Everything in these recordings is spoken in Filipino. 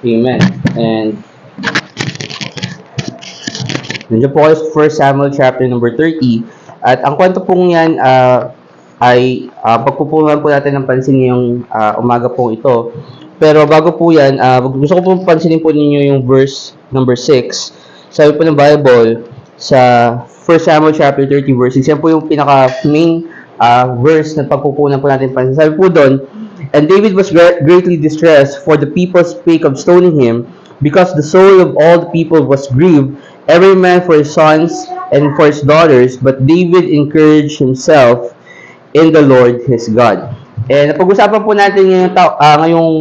Amen. And nandiyan po kayo sa 1 Samuel chapter number 30. At ang kwento pong yan ay pagpupunan po natin ng pansin ngayong umaga pong ito. Pero bago po yan, gusto ko po pansinin po ninyo yung verse number 6. Sabi po ng Bible sa 1 Samuel chapter 30 verse 6. Yan po yung pinaka-main verse na pagpupunan po natin pansin. Sabi po doon, "And David was greatly distressed, for the people spake of stoning him, because the soul of all the people was grieved, every man for his sons and for his daughters, but David encouraged himself in the Lord his God." And napag-usapan po natin ngayong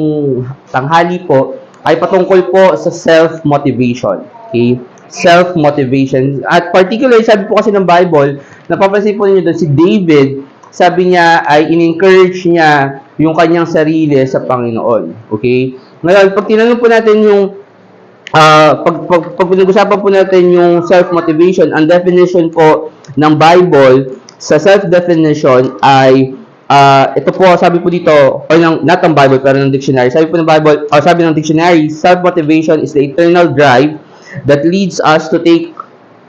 tanghali po ay patungkol po sa self-motivation. Okay? Self-motivation. At particularly, sabi po kasi ng Bible, napapansin po ninyo doon, si David, sabi niya ay in-encourage niya yung kanyang sarili sa Panginoon. Okay? Ngayon, pag tinanong po natin yung pag pinag-usapan po natin yung self-motivation, ang definition po ng Bible sa self-definition ay ito po, sabi po dito, or not ng Bible, pero ng dictionary. Sabi po ng Bible, or sabi ng dictionary, self-motivation is the internal drive that leads us to take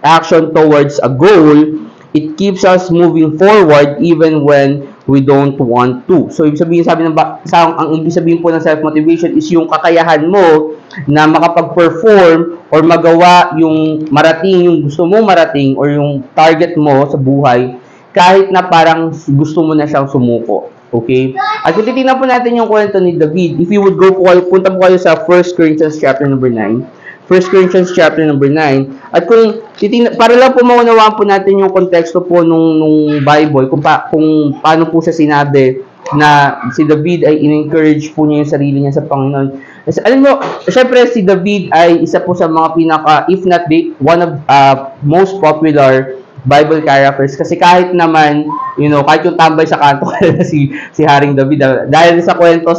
action towards a goal. It keeps us moving forward even when we don't want to. So, ibig sabihin, ang ibig sabihin po ng self-motivation is yung kakayahan mo na makapag-perform or magawa yung marating, yung gusto mo marating or yung target mo sa buhay kahit na parang gusto mo na siyang sumuko. Okay? At kung titignan po natin yung kwento ni David, if you would go po kayo, punta po kayo sa 1 Corinthians chapter number 9. 1 Corinthians chapter number 9. At kung titignan, para lang po maunawaan po natin yung konteksto po nung Bible, kung paano po siya sinabi na si David ay in-encourage po niya yung sarili niya sa Panginoon. Kasi, alam mo, syempre si David ay isa po sa mga if not one of most popular Bible characters, kasi kahit naman, kahit yung tambay sa kanto si Haring David, dahil sa kwento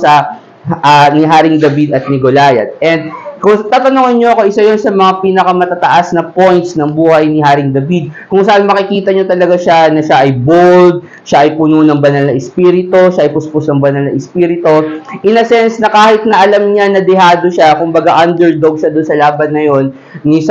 ni Haring David at ni Goliath. And kung tatanungin nyo ako, isa yun sa mga pinakamatataas na points ng buhay ni Haring David, kung saan makikita nyo talaga siya na siya ay bold, siya ay puno ng banal na espiritu, siya ay puspos ng banal na espiritu. In a sense na kahit na alam niya na dehado siya, kumbaga underdog siya doon sa laban na yun ni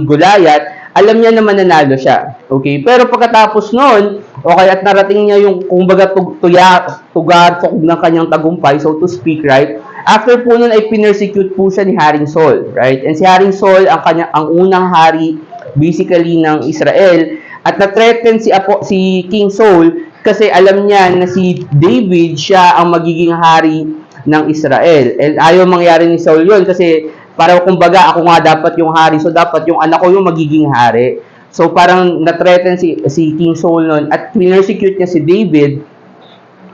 Goliath, alam niya na mananalo siya. Okay? Pero pagkatapos noon, okay, at narating niya yung, kumbaga, tugar ng kanyang tagumpay, so to speak, right? After po noon ay pinersecute po siya ni Haring Saul, right? And si Haring Saul, ang unang hari, basically, ng Israel, at na-threaten si King Saul, kasi alam niya na si David, siya ang magiging hari ng Israel. And ayaw mangyari ni Saul yun, kasi para kumbaga ako nga dapat yung hari, so dapat yung anak ko yung magiging hari. So parang na-threaten si King Saul noon at pinersecute niya si David.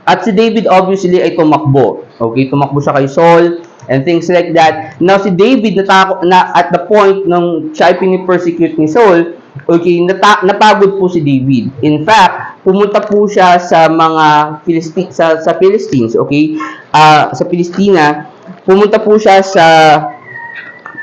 At si David obviously ay tumakbo. Okay, tumakbo siya kay Saul and things like that. Now si David na at the point nung siya ay pinipersecute ni Saul, okay, napagod po si David. In fact, pumunta po siya sa mga Philistines, okay? Sa Palestina, pumunta po siya sa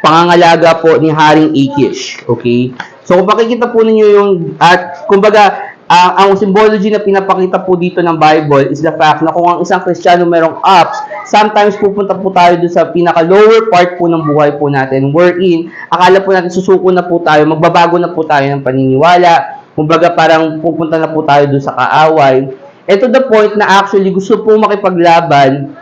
pangangalaga po ni Haring Achish. Okay? So, kung makikita po ninyo yung, at kumbaga, ang symbology na pinapakita po dito ng Bible is the fact na kung ang isang Kristiyano merong ups, sometimes pupunta po tayo dun sa pinaka-lower part po ng buhay po natin, wherein, akala po natin susuko na po tayo, magbabago na po tayo ng paniniwala, kumbaga parang pupunta na po tayo dun sa kaaway. And to the point na actually gusto po makipaglaban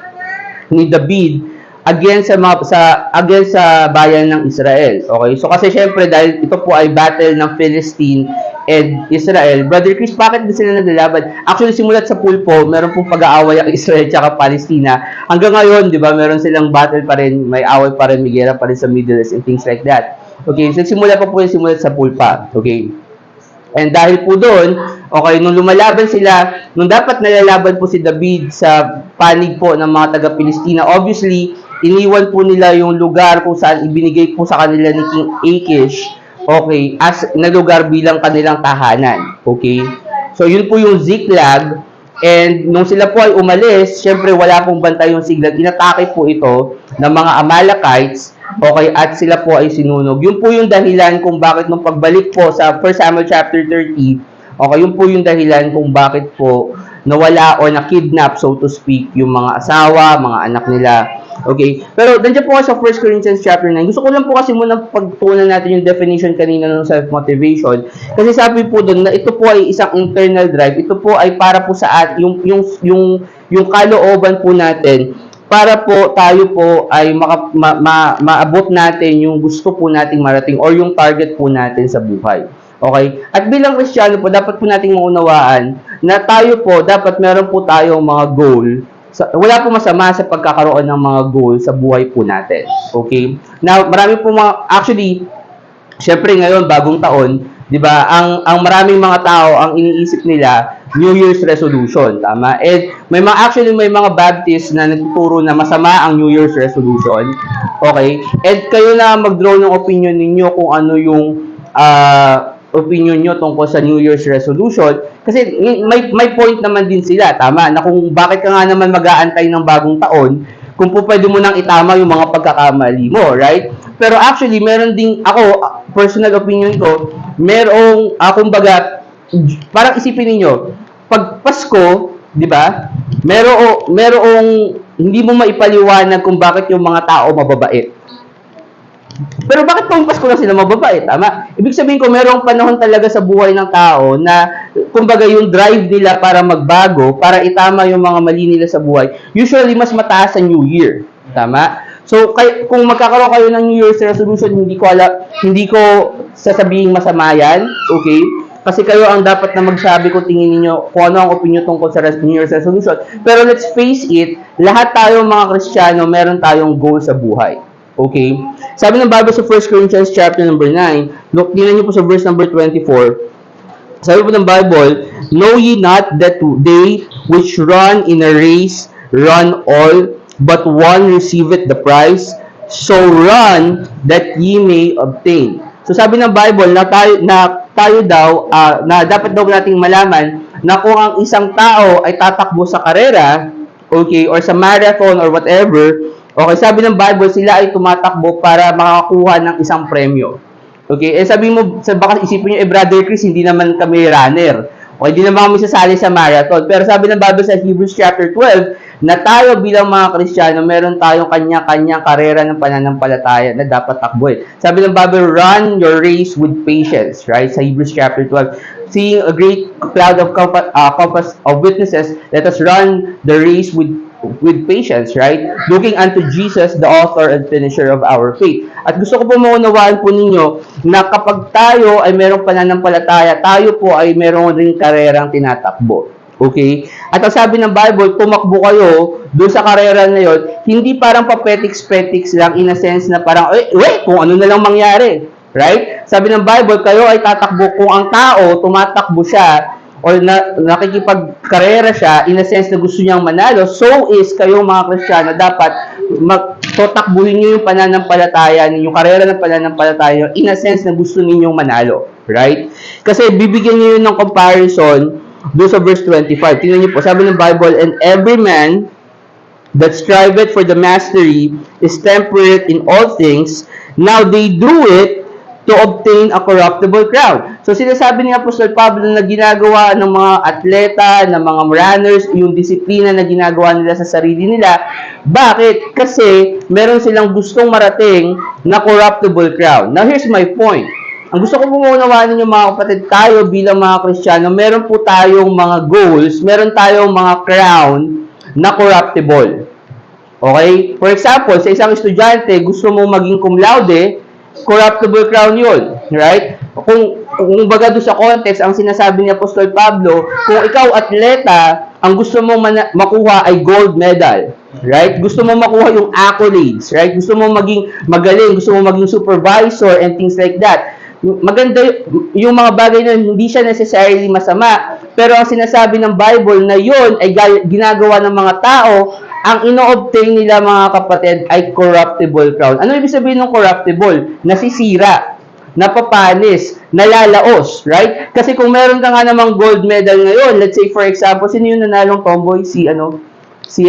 ni David against sa bayan ng Israel. Okay? So kasi syempre dahil ito po ay battle ng Philistine and Israel. Brother Chris, bakit ba sila naglalaban? Actually, simulat sa pool po, meron pong pag-aaway ang Israel at Palestina. Hanggang ngayon, di ba, meron silang battle pa rin, may away pa rin, may gera pa rin sa Middle East and things like that. Okay? So simulat sa pool pa. Okay? And dahil po doon, okay, nung lumalaban sila, nung dapat nalalaban po si David sa panig po ng mga taga-Palestina, obviously, iniwan po nila yung lugar kung saan ibinigay po sa kanila ni King Achish, okay, as na lugar bilang kanilang tahanan. Okay? So, yun po yung Ziklag. And nung sila po ay umalis, syempre wala pong bantay yung Ziklag. Inatake po ito ng mga Amalekites. Okay, at sila po ay sinunog. Yun po yung dahilan kung bakit nung pagbalik po sa 1 Samuel chapter 30, okay, yun po yung dahilan kung bakit po nawala o na-kidnap, so to speak, yung mga asawa, mga anak nila. Okay? Pero nandiyan po sa 1 Corinthians chapter 9. Gusto ko lang po kasi muna pagtuunan natin yung definition kanina ng self-motivation. Kasi sabi po doon na ito po ay isang internal drive. Ito po ay para po sa yung kalooban po natin para po tayo po ay maabot natin yung gusto po nating marating or yung target po natin sa buhay. Okay? At bilang Kristiyano po, dapat po nating maunawaan na tayo po, dapat meron po tayong mga goal. Wala po masama sa pagkakaroon ng mga goal sa buhay po natin. Okay? Now, marami po actually, syempre ngayon, bagong taon, di ba, ang maraming mga tao, ang iniisip nila, New Year's resolution, tama? And may mga Baptist na nagtuturo na masama ang New Year's resolution. Okay? And kayo na mag-draw ng opinion ninyo kung ano yung opinion nyo tungkol sa New Year's resolution. Kasi may point naman din sila, tama? Na kung bakit ka nga naman mag-aantay ng bagong taon, kung po pwede mo nang itama yung mga pagkakamali mo, right? Pero actually, meron ding, ako, personal opinion ko, kumbaga, parang isipin niyo pag Pasko, di ba? Merong hindi mo maipaliwanag kung bakit yung mga tao mababait. Pero bakit pang Pasko lang sila mababait? Tama? Ibig sabihin ko, merong panahon talaga sa buhay ng tao na, kumbaga, yung drive nila para magbago, para itama yung mga mali nila sa buhay, usually mas mataas sa New Year. Tama? So, kung magkakaroon kayo ng New Year's resolution, hindi ko sasabihin masama yan, okay? Kasi kayo ang dapat na magsabi kung tingin niyo kung ano ang opinion tungkol sa New Year's resolution. Pero let's face it, lahat tayo mga Kristiyano, meron tayong goal sa buhay. Okay? Sabi ng Bible sa 1 Corinthians chapter number 9, look, tingnan niyo po sa verse number 24. Sabi po ng Bible, know ye not that they which run in a race run all, but one receiveth the prize? So run that ye may obtain. So sabi ng Bible na tayo daw, na dapat daw nating malaman na kung ang isang tao ay tatakbo sa karera, okay, or sa marathon or whatever, okay, sabi ng Bible, sila ay tumatakbo para makakuha ng isang premyo. Okay, sabi mo, baka isipin nyo, Brother Chris, hindi naman kami runner. Okay, hindi naman kami sasali sa marathon. Pero sabi ng Bible sa Hebrews chapter 12, na tayo bilang mga Kristiyano, meron tayong kanya-kanyang karera ng pananampalataya na dapat takbuhin. Sabi ng Bible, run your race with patience, right? Sa Hebrews chapter 12. Seeing a great cloud of compass of witnesses, let us run the race with patience, right? Looking unto Jesus, the author and finisher of our faith. At gusto ko po maunawaan po ninyo na kapag tayo ay merong pananampalataya, tayo po ay merong ring karerang tinatakbo. Okay? At ang sabi ng Bible, tumakbo kayo doon sa karera na yun, hindi parang papetiks-petiks lang in a sense na parang, wait, kung ano na lang mangyari. Right? Sabi ng Bible, kayo ay tatakbo kung ang tao, tumatakbo siya, or nakikipagkarera siya, in a sense na gusto niyang manalo, so is kayong mga Kristiyano, dapat tatakbuhin niyo yung pananampalataya ninyo, yung karera ng pananampalataya, in a sense na gusto ninyong manalo. Right? Kasi bibigyan niyo yun ng comparison doon sa verse 25. Tingnan niyo po, sabi ng Bible, and every man that striveth for the mastery is temperate in all things. Now they do it to obtain a corruptible crown. So sinasabi ni Apostol Pablo na ginagawa ng mga atleta, ng mga runners, yung disiplina na ginagawa nila sa sarili nila. Bakit? Kasi meron silang gustong marating na corruptible crown. Now here's my point. Ang gusto ko pong unawaan ninyo mga kapatid, tayo bilang mga Kristiyano, meron po tayong mga goals, meron tayong mga crown na corruptible. Okay? For example, sa isang estudyante, gusto mong maging cum laude, corruptible crown yun. Right? Kung baga doon sa context, ang sinasabi ni Apostol Pablo, kung ikaw atleta, ang gusto mong makuha ay gold medal. Right? Gusto mong makuha yung accolades. Right? Gusto mong maging magaling, gusto mong maging supervisor and things like that. Maganda yung mga bagay na hindi siya necessarily masama. Pero ang sinasabi ng Bible na yun ay ginagawa ng mga tao, ang ino-obtain nila mga kapatid ay corruptible crown. Ano ibig sabihin ng corruptible? Nasisira, napapanis, nalalaos, right? Kasi kung meron ka nga namang gold medal ngayon, let's say for example, sino yung nanalong tomboy? Si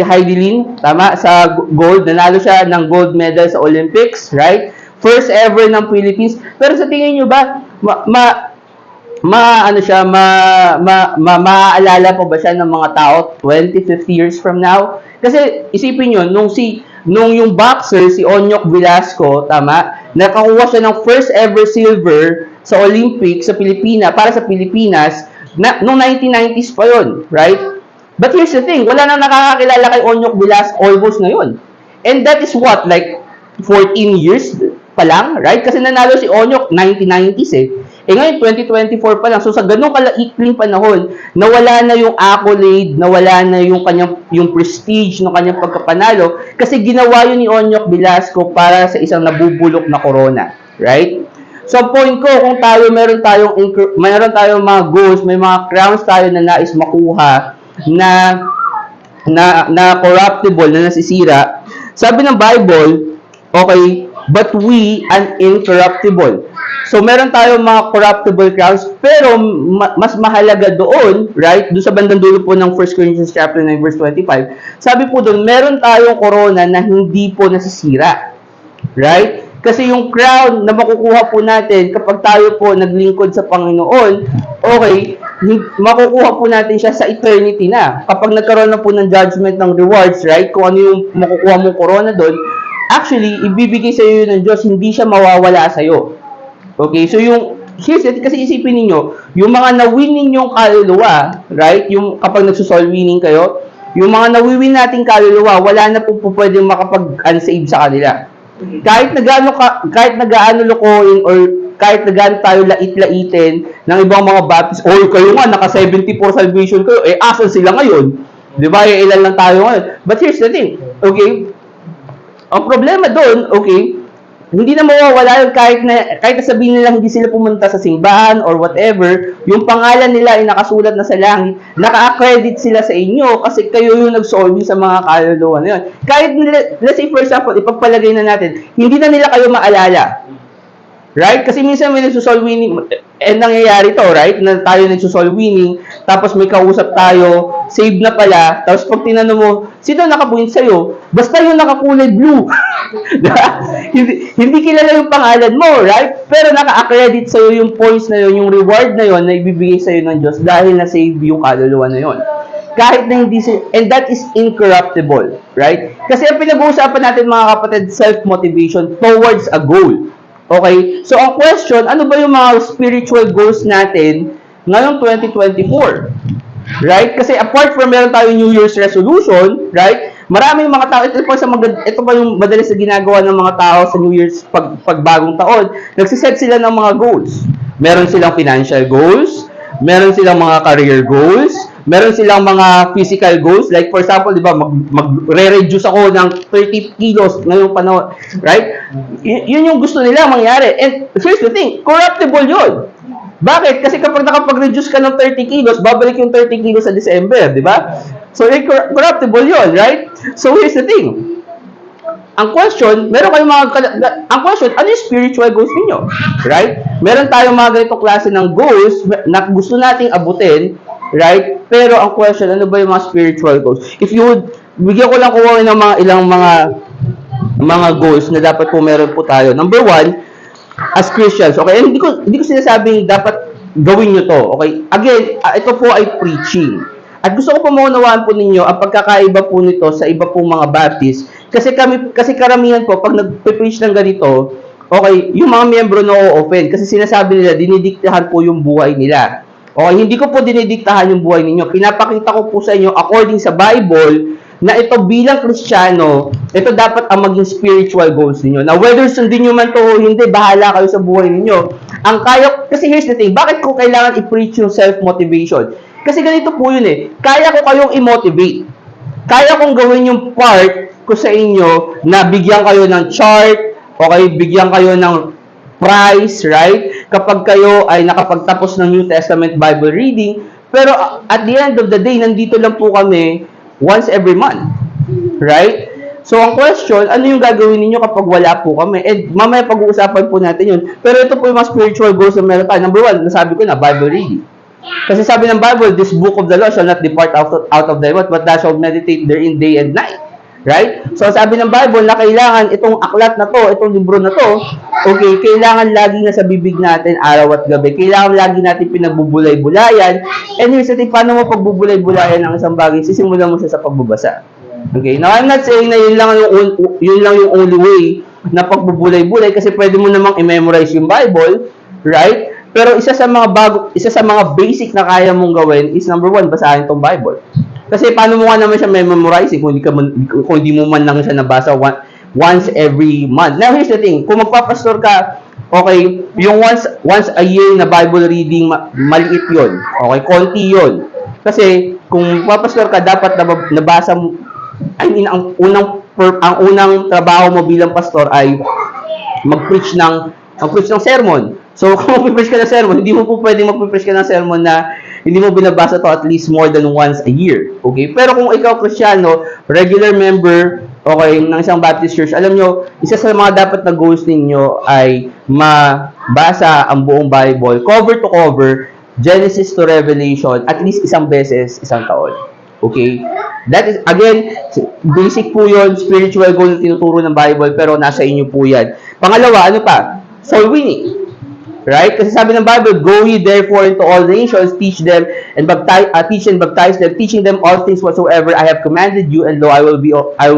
Heidi Lin, tama? Sa gold, nanalo siya ng gold medal sa Olympics, right? First ever ng Philippines. Pero sa tingin nyo ba, maaalala pa ba siya ng mga tao 20, 50 years from now? Kasi isipin nyo, nung si nung yung boxer, si Onyok Velasco, tama, nakakuha siya ng first ever silver sa Olympics sa Pilipinas, para sa Pilipinas, noong 1990s pa yon, right? But here's the thing, wala nang nakakakilala kay Onyok Velasco almost ngayon. And that is what, like 14 years pa lang, right? Kasi nanalo si Onyok 1990s eh. Eh ngayon, 2024 pa lang. So sa ganung kalaikling panahon, nawala na yung accolade, nawala na yung yung prestige ng kanyang pagkapanalo kasi ginawa yun ni Onyok Velasco para sa isang nabubulok na corona, right? So point ko, kung meron tayong mga goals, may mga crowns tayo na nais makuha na corruptible, na nasisira. Sabi ng Bible, okay, but we an incorruptible. So, meron tayong mga corruptible crowns, pero mas mahalaga doon, right? Doon sa bandang dulo po ng 1 Corinthians chapter 9, verse 25, sabi po doon, meron tayong corona na hindi po nasisira. Right? Kasi yung crown na makukuha po natin kapag tayo po naglingkod sa Panginoon, okay, makukuha po natin siya sa eternity na. Kapag nagkaroon na po ng judgment ng rewards, right? Kung ano yung makukuha mong corona doon, actually, ibibigay sa iyo ng Diyos, hindi siya mawawala sa iyo. Okay, so here's it, kasi isipin niyo, yung mga na-win ninyong kaluluwa, right? Yung kapag nagsusol winning kayo, yung mga na-win nating kaluluwa, wala na po pwedeng makapag-unsave sa kanila. Kahit nagaano lokohin or kahit nagaano tayo lait-laitin ng ibang mga baptist, kayo nga, naka 74 salvation kayo, asan sila ngayon? Di ba? Ilan lang tayo ngayon. But here's the thing, okay? Ang problema doon, okay, hindi na mawawala yun kahit na sabihin nila hindi sila pumunta sa simbahan or whatever, yung pangalan nila ay nakasulat na sa langit, naka-accredit sila sa inyo kasi kayo yung nag-solving sa mga kaluluwa na yun. Kahit, let's say for example, ipagpalagay na natin, hindi na nila kayo maalala. Right? Kasi minsan may nagsusol winning, nangyayari to, right? Na tayo nagsusol winning, tapos may kausap tayo, save na pala, tapos pag tinanong mo, sino nakabuhin sa'yo? Basta yung nakakulay blue. hindi kilala yung pangalan mo, right? Pero naka-accredit sa'yo yung points na yun, yung reward na yun, na ibibigay sa'yo ng Diyos dahil na-save yung kaluluwa na yun. Kahit na hindi and that is incorruptible, right? Kasi ang pinag-uusapan natin mga kapatid, self-motivation towards a goal. Okay? So, ang question, ano ba yung mga spiritual goals natin ngayong 2024? Right? Kasi apart from meron tayong New Year's resolution, right? Maraming mga tao, ito pa yung madalas na ginagawa ng mga tao sa New Year's pagbagong taon, nagsiset sila ng mga goals. Meron silang financial goals, meron silang mga career goals, meron silang mga physical goals. Like for example, di ba, magre-reduce ako ng 30 kilos ngayong panahon. Right? Yun yung gusto nila mangyari. And here's the thing, corruptible yun. Bakit? Kasi kapag nakapag-reduce ka ng 30 kilos, babalik yung 30 kilos sa December, di ba? So, corruptible yun, right? So, here's the thing. Ang question, ang question, ano yung spiritual goals ninyo? Right? Meron tayong mga ganitong klase ng goals na gusto nating abutin, right? Pero ang question, ano ba yung mga spiritual goals? If you would, bigyan ko lang kuha ng ilang mga goals na dapat po meron po tayo. Number 1, as Christians, okay? And hindi ko sinasabing dapat gawin nyo to, okay? Again, ito po ay preaching. At gusto ko po maunawaan po ninyo ang pagkakaiba po nito sa iba pong mga Baptist. Kasi karamihan po, pag nag-preach ng ganito, okay, yung mga miyembro na-offend. Kasi sinasabi nila, dinidiktahan po yung buhay nila. Okay, hindi ko po dinidiktahan yung buhay ninyo. Pinapakita ko po sa inyo, according sa Bible, na ito bilang Kristiyano, ito dapat ang maging spiritual goals ninyo. Now, whether sundin nyo man to o hindi, bahala kayo sa buhay ninyo. Kasi here's the thing, bakit ko kailangan i-preach yung self-motivation? Kasi ganito po yun eh, kaya ko kayong i-motivate. Kaya kong gawin yung part ko sa inyo na bigyan kayo ng chart, okay, bigyan kayo ng prize, right? Kapag kayo ay nakapagtapos ng New Testament Bible reading, pero at the end of the day, nandito lang po kami once every month. Right? So, ang question, ano yung gagawin ninyo kapag wala po kami? And mamaya pag-uusapan po natin yun. Pero ito po yung mga spiritual goals na meron tayo. Number 1, nasabi ko na, Bible reading. Kasi sabi ng Bible, this book of the law shall not depart out of thy mouth, but thou shalt meditate therein day and night. Right? So, sabi ng Bible na kailangan itong aklat na to, itong libro na to, okay, kailangan lagi na sa bibig natin araw at gabi. Kailangan lagi natin pinagbubulay-bulayan. And here's the thing, paano mo pagbubulay-bulayan ng isang bagay? Sisimulan mo siya sa pagbabasa. Okay? Now, I'm not saying na yun lang yung only way na pagbubulay-bulay kasi pwede mo namang i-memorize yung Bible, right? Pero isa sa mga basic na kaya mong gawin is number one, basahin tong Bible. Kasi paano mo nga naman siya memorize kung hindi mo man lang siya nabasa once every month. Now, here's the thing. Kung magpapastor ka, okay, yung once a year na Bible reading, maliit yun. Okay, konti yun. Kasi, kung magpapastor ka, dapat nabasa mo, I mean, ang unang trabaho mo bilang pastor ay mag-preach ng sermon. So, kung mag-preach ka ng sermon, hindi mo po pwedeng mag-preach ka ng sermon na hindi mo binabasa to at least more than once a year. Okay? Pero kung ikaw, Kristiyano, regular member, okay, ng isang Baptist church, alam nyo, isa sa mga dapat na goals ninyo ay mabasa ang buong Bible, cover to cover, Genesis to Revelation, at least isang beses, isang taon. Okay? That is, again, basic po yun, spiritual goal na tinuturo ng Bible, pero nasa inyo po yan. Pangalawa, ano pa? Soul winning. Right? Kasi sabi ng Bible, go ye therefore into all nations, teach and baptize them, teaching them all things whatsoever I have commanded you, and lo, I will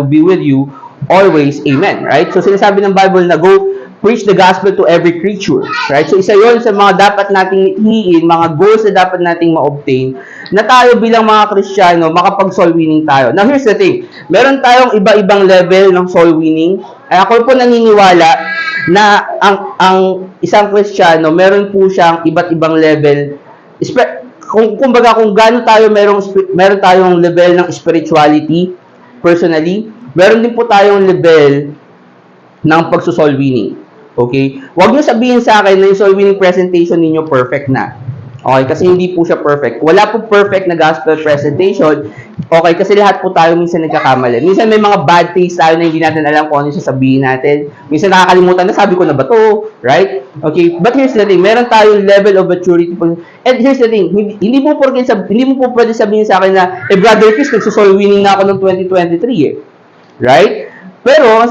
be with you always. Amen. Right? So sinasabi ng Bible na go preach the gospel to every creature. Right? So isa yon sa mga dapat nating hiin, mga goals na dapat nating ma-obtain, na tayo bilang mga Kristiyano, makapag-soul winning tayo. Now here's the thing, meron tayong iba-ibang level ng soul winning. Ako po naniniwala na ang isang Kristiyano, meron po siyang iba't ibang level. Kumbaga, kung gaano tayo meron tayong level ng spirituality, personally, meron din po tayong level ng pagso-soul winning. Okay? Huwag niyo sabihin sa akin na yung soul winning presentation ninyo perfect na. Okay? Kasi hindi po siya perfect. Wala po perfect na gospel presentation. Okay? Kasi lahat po tayo minsan nagkakamali. Minsan may mga bad taste tayo na hindi natin alam kung ano yung sasabihin natin. Minsan nakakalimutan na, sabi ko na ba to? Right? Okay? But here's the thing. Meron tayong level of maturity. And here's the thing. Hindi mo po pwede sabihin sa akin na, Brother Chris, nagsusoul winning na ako noong 2023 eh. Right? Pero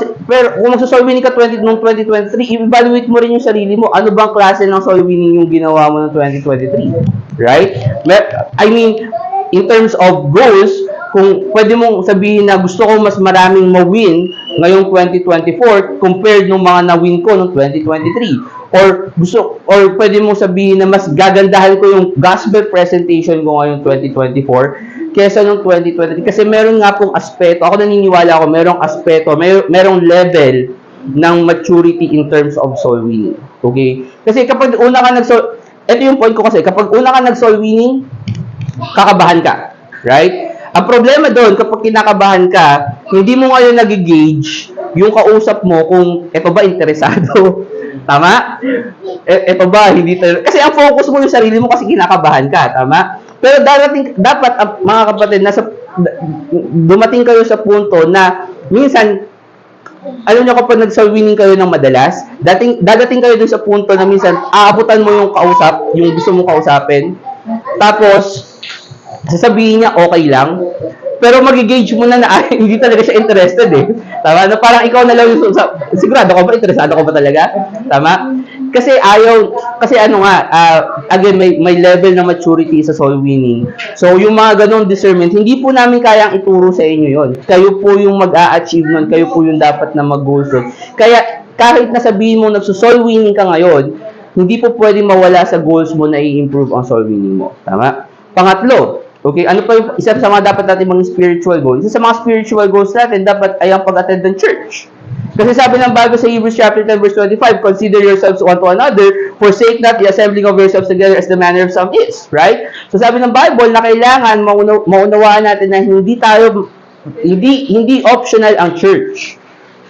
kung magso-soul winning ka noong 2023, evaluate mo rin yung sarili mo. Ano bang klase ng soul winning yung ginawa mo noong 2023? Right? I mean, in terms of goals, kung pwede mong sabihin na gusto ko mas maraming ma-win ngayong 2024 compared nung mga na-win ko noong 2023. Or pwede mong sabihin na mas gagandahan ko yung gospel presentation ko ngayong 2024 kesa nung 2023. Kasi meron nga pong aspeto, ako naniniwala ako, merong aspeto, merong level ng maturity in terms of soul winning. Okay? Kasi kapag una ka ito yung point ko kasi, kapag una ka nag-soul winning, kakabahan ka. Right? Ang problema doon, kapag kinakabahan ka, hindi mo ngayon nag-gauge yung kausap mo kung ito ba interesado. Tama? Ito ba, hindi kasi ang focus mo yung sarili mo kasi kinakabahan ka. Tama? Pero dapat, mga kapatid, dumating kayo sa punto na minsan, alam nyo kapag nag-soul winning kayo ng madalas, dadating kayo dun sa punto na minsan, aabutan mo yung kausap, yung gusto mong kausapin, tapos, sasabihin niya okay lang, pero mag-gauge mo na hindi talaga siya interested eh. Tama? Na parang ikaw na lang yung sigurado ka ba? Interesado ka ba talaga? Tama? Kasi again, may level na maturity sa soul winning. So, yung mga ganong discernment, hindi po namin kayang ituro sa inyo yon. Kayo po yung mag-a-achieve nun, kayo po yung dapat na mag-goals nun. Kaya, kahit na sabihin mo nagso-soul winning ka ngayon, hindi po pwedeng mawala sa goals mo na i-improve ang soul winning mo. Tama? Pangatlo, okay, ano pa yung isa sa mga dapat natin mga spiritual goals? Isa sa mga spiritual goals natin, dapat ay ang pag-attend ng church. Kasi sabi ng Bible sa Hebrews chapter 10 verse 25, consider yourselves one to another, forsake not the assembling of yourselves together as the manner of some is. Right? So sabi ng Bible na kailangan maunawaan natin na hindi optional ang church.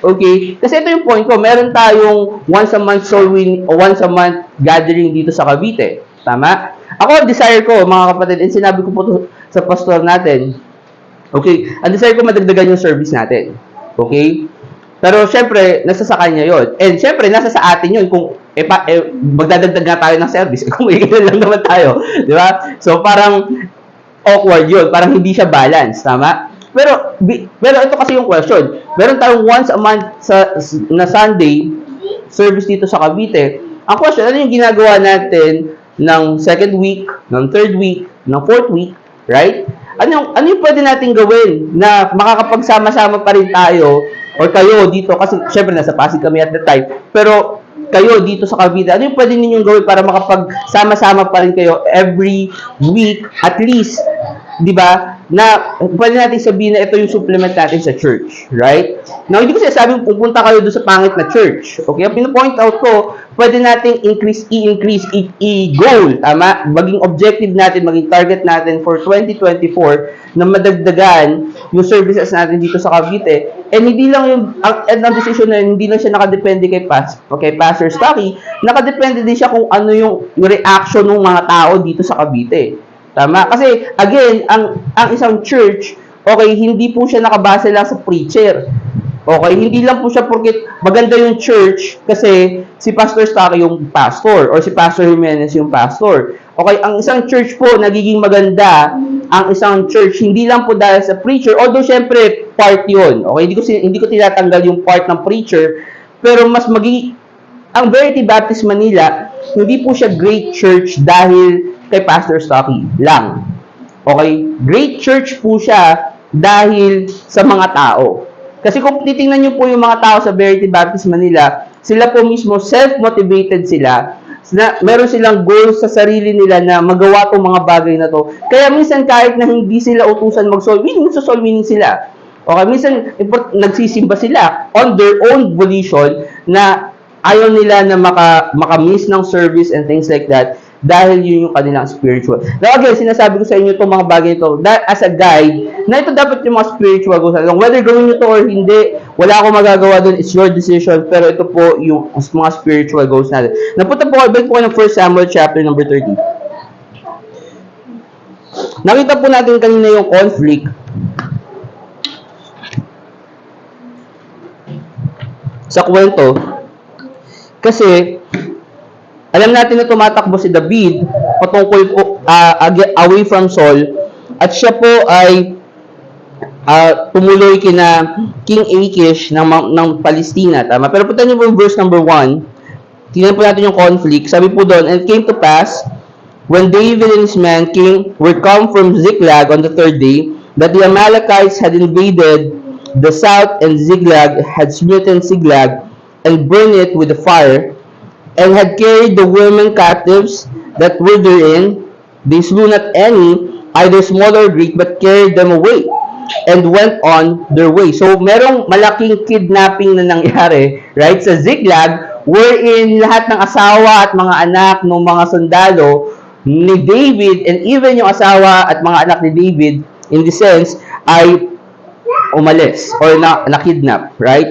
Okay? Kasi ito yung point ko, meron tayong once a month soul winning o once a month gathering dito sa Cavite. Tama? Ako, desire ko, mga kapatid, and sinabi ko po to sa pastor natin, okay, ang desire ko madagdagan yung service natin. Okay? Pero, syempre, nasa sa kanya yun. And, syempre, nasa sa atin yun. Kung, magdadagdag nga tayo ng service, kung ilan lang naman tayo. Di ba? So, parang, awkward yun. Parang hindi siya balance. Tama? Pero ito kasi yung question. Meron tayong once a month na Sunday service dito sa Cavite. Ang question, ano yung ginagawa natin ng second week, ng third week, ng fourth week, right? ano yung pwede nating gawin na makakapagsama-sama pa rin tayo or kayo dito, kasi syempre nasa Pasig kami at the time, pero kayo dito sa Cavite, ano yung pwede ninyong gawin para makapagsama-sama pa rin kayo every week at least, di ba, na pwede natin sabihin na ito yung supplement natin sa church, right? Now, hindi ko sinasabing pupunta kayo doon sa pangit na church, okay? Ang pinapoint out ko, pwede nating i-goal, tama? Maging objective natin, maging target natin for 2024 na madagdagan yung services natin dito sa Cavite. And hindi lang yung ang decision na hindi lang siya nakadepende kay Pastor Stocky, nakadepende din siya kung ano yung reaction ng mga tao dito sa Cavite. Tama? Kasi again, ang isang church, okay, hindi po siya nakabase lang sa preacher. Okay, hindi lang po siya porket maganda yung church kasi si Pastor Stocky yung pastor or si Pastor Jimenez yung pastor. Okay, ang isang church po nagiging maganda, ang isang church hindi lang po dahil sa preacher, although syempre part 'yon. Okay, hindi ko tinatanggal yung part ng preacher, pero mas ang Verity Baptist Manila, hindi po siya great church dahil kay Pastor Stocky lang. Okay, great church po siya dahil sa mga tao. Kasi kung titingnan niyo po yung mga tao sa Verity Baptist Manila, sila po mismo self-motivated sila. Meron silang goals sa sarili nila na magawa tong mga bagay na to. Kaya minsan kahit na hindi sila utusan mag-soul winning sila. Okay, minsan nagsisimba sila on their own volition na ayaw nila na maka-miss ng service and things like that. Dahil yun yung kanilang spiritual. Now again, sinasabi ko sa inyo itong mga bagay ito as a guide, na ito dapat yung mga spiritual goals. Whether gawin nyo ito or hindi, wala akong magagawa doon, it's your decision, pero ito po yung mga spiritual goals natin. Napunta po kayo ng 1 Samuel chapter number 30. Nakita po natin kanina yung conflict sa kwento, kasi alam natin na tumatakbo si David patungkol po away from Saul, at siya po ay tumuloy kina King Achish ng Palestina, tama? Pero punta niyo po yung verse number 1. Tingnan po natin yung conflict. Sabi po doon, and it came to pass, when David and his men were come from Ziklag on the third day, that the Amalekites had invaded the south, and Ziklag had smitten Ziklag, and burned it with the fire, and had carried the women captives that were therein. They slew not any, either small or great, but carried them away, and went on their way. So, merong malaking kidnapping na nangyari, right, sa Ziklag, wherein lahat ng asawa at mga anak ng mga sundalo ni David, and even yung asawa at mga anak ni David, in the sense, ay umalis, or na-kidnap, right?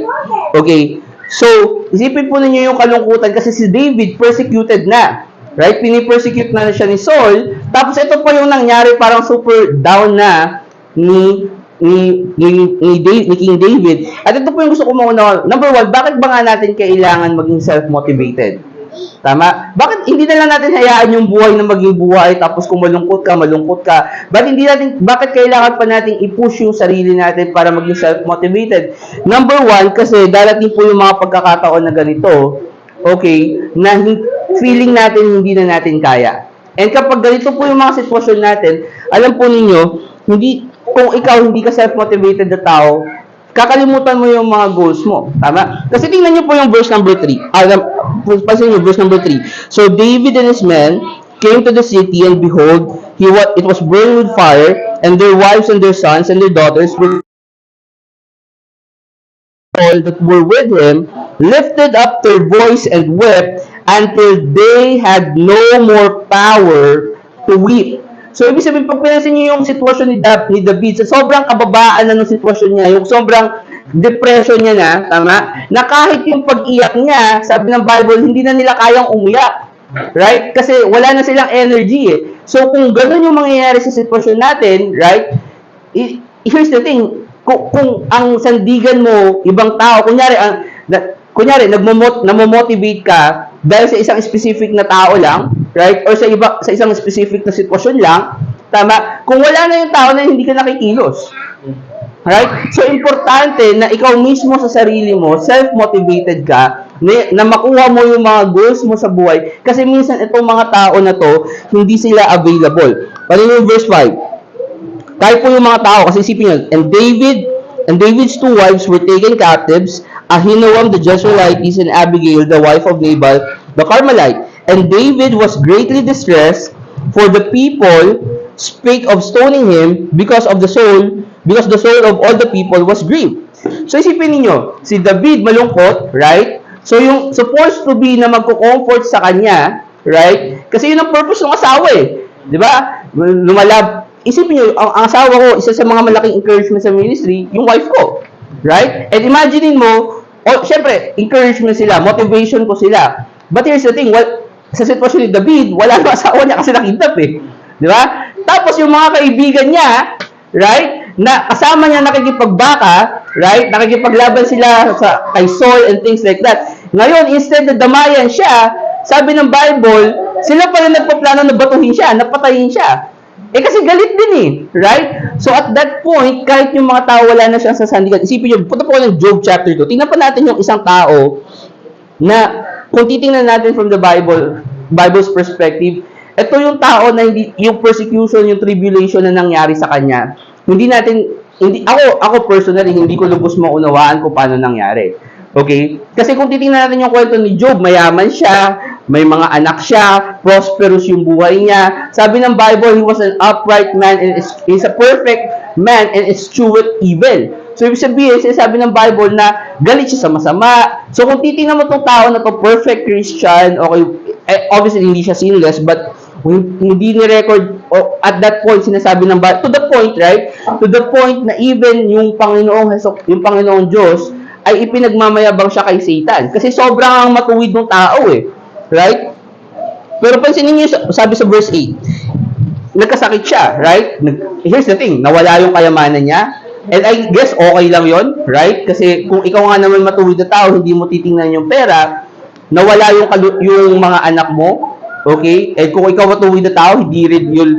Okay. So, isipin po ninyo yung kalungkutan kasi si David persecuted na. Right? Pini-persecute na siya ni Saul. Tapos ito po yung nangyari, parang super down na ni King David. At ito po yung gusto ko mauna. Number 1, bakit ba nga natin kailangan maging self-motivated? Tama? Bakit hindi na lang natin hayaan yung buhay na maging buhay, tapos kung malungkot ka? Bakit kailangan pa natin i-push yung sarili natin para maging self-motivated? Number 1, kasi darating po yung mga pagkakataon na ganito, okay, na feeling natin hindi na natin kaya. And kapag ganito po yung mga sitwasyon natin, alam po ninyo, kung ikaw hindi ka self-motivated na tao, kakalimutan mo yung mga goals mo. Tama? Kasi tingnan niyo po yung verse number 3. Pansin niyo, verse number 3. So, David and his men came to the city, and behold, it was burned with fire, and their wives and their sons and their daughters were all that were with him, lifted up their voice and wept until they had no more power to weep. So, ibig sabihin, pag pinansin niyo yung sitwasyon ni David, sa sobrang kababaan na ng sitwasyon niya, yung sobrang depression niya na, tama? Na kahit yung pag-iyak niya, sabi ng Bible, hindi na nila kayang umiyak. Right? Kasi wala na silang energy eh. So, kung gano'n yung mangyayari sa sitwasyon natin, right? Here's the thing, kung ang sandigan mo, ibang tao, kunyari, namomotivate ka dahil sa isang specific na tao lang, right? Or sa isang specific na sitwasyon lang, tama? Kung wala na yung tao na hindi ka nakikilos. Right? So, importante na ikaw mismo sa sarili mo, self-motivated ka, na makuha mo yung mga goals mo sa buhay. Kasi minsan, itong mga tao na to, hindi sila available. Paano yung verse 5? Kahit po yung mga tao, kasi isipin nyo, and David's two wives were taken captives, Ahinoam the Jezreelitess and Abigail, the wife of Nabal, the Carmelite. And David was greatly distressed, for the people spake of stoning him because the soul of all the people was grieved. So isipin niyo, si David malungkot, right? So yung supposed to be na magko-comfort sa kanya, right? Kasi yun ang purpose ng asawa eh. 'Di ba? Isipin niyo, ang asawa ko, isa sa mga malaking encouragement sa ministry, yung wife ko. Right? And imaginein mo, syempre, encouragement sila, motivation ko sila. But here's the thing, sa sitwasyon ni David, wala na asawa niya kasi nakidnap eh. Di ba? Tapos yung mga kaibigan niya, right, na kasama niya nakikipagbaka, right, nakikipaglaban sila kay Saul and things like that. Ngayon, instead na damayan siya, sabi ng Bible, sila pa rin nagpaplano na batuhin siya, napatayin siya. Eh kasi galit din eh, right? So at that point, kahit yung mga tao wala na siyang sasandigan, isipin nyo, punta po ng Job chapter 2, tingnan pa natin yung isang tao na kung titingnan natin from the Bible's perspective, ito yung tao na yung persecution, yung tribulation na nangyari sa kanya, ako personally, hindi ko lubos maunawaan kung paano nangyari. Okay? Kasi kung titingnan natin yung kwento ni Job, mayaman siya, may mga anak siya, prosperous yung buhay niya. Sabi ng Bible, he was an upright man and is a perfect man and escheweth evil. So, ibig sabihin, sinasabi ng Bible na galit siya sa masama. So, kung titingnan mo itong tao na to perfect Christian, okay, obviously, hindi siya sinless, but hindi ni-record at that point, sinasabi ng Bible, to the point, right? To the point na even yung Panginoong Diyos, ay ipinagmamayabang siya kay Satan. Kasi sobrang matuwid ng tao eh. Right? Pero pansinin niyo, sabi sa verse 8, nagkasakit siya, right? Here's the thing, nawala yung kayamanan niya. And I guess okay lang yon, right? Kasi kung ikaw nga naman matuwid na tao, hindi mo titingnan yung pera, nawala yung mga anak mo, okay? And kung ikaw matuwid na tao, hindi rin yun,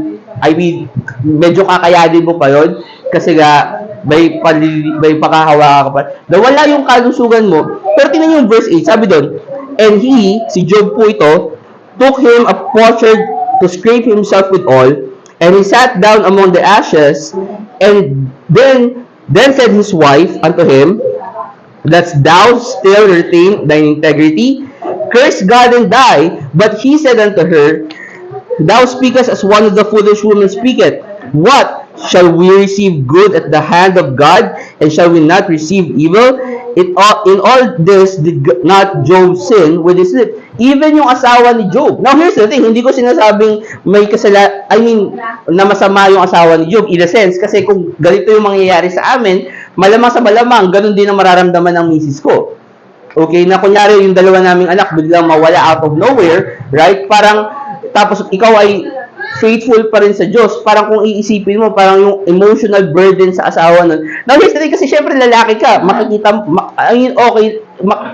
medyo kakayanin mo pa yon kasi nga, may pakahawa ka pa. Nawala yung kalusugan mo. Pero tingnan yung verse 8, sabi doon, and he, si Job po ito, took him a potsherd to scrape himself withal, and he sat down among the ashes, and then said his wife unto him, that thou still retain thine integrity, curse God and die. But he said unto her, thou speakest as one of the foolish women speaketh. What? Shall we receive good at the hand of God, and shall we not receive evil? In all this did not Job sin with his lips. Even yung asawa ni Job. Now here's the thing, hindi ko sinasabing may na masama yung asawa ni Job in a sense, kasi kung ganito yung mangyayari sa amin, malamang sa malamang, ganun din ang mararamdaman ng misis ko. Okay, na kunyari yung dalawa naming anak biglang mawala out of nowhere, right? Parang, tapos ikaw ay faithful pa rin sa Diyos. Parang kung iisipin mo, parang yung emotional burden sa asawa nun. Now, yesterday, kasi syempre lalaki ka,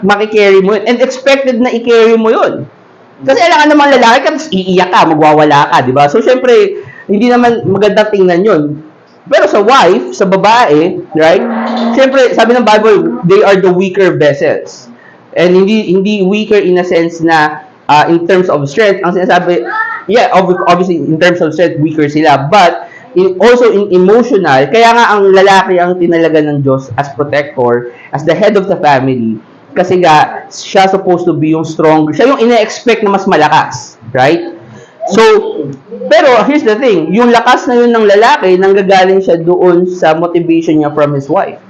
makikarry mo yun. And expected na i-carry mo yun. Kasi alam naman lalaki ka, tapos iiyak ka, magwawala ka, di ba? So, syempre, hindi naman magandang tingnan yun. Pero sa wife, sa babae, right? Syempre, sabi ng Bible, they are the weaker vessels. And hindi weaker in a sense na in terms of strength, ang sinasabi, yeah, obviously, in terms of strength, weaker sila. But, also in emotional, kaya nga ang lalaki ang tinalaga ng Diyos as protector, as the head of the family. Kasi nga, siya supposed to be yung stronger. Siya yung ina-expect na mas malakas. Right? So, pero here's the thing, yung lakas na yun ng lalaki, nanggagaling siya doon sa motivation niya from his wife.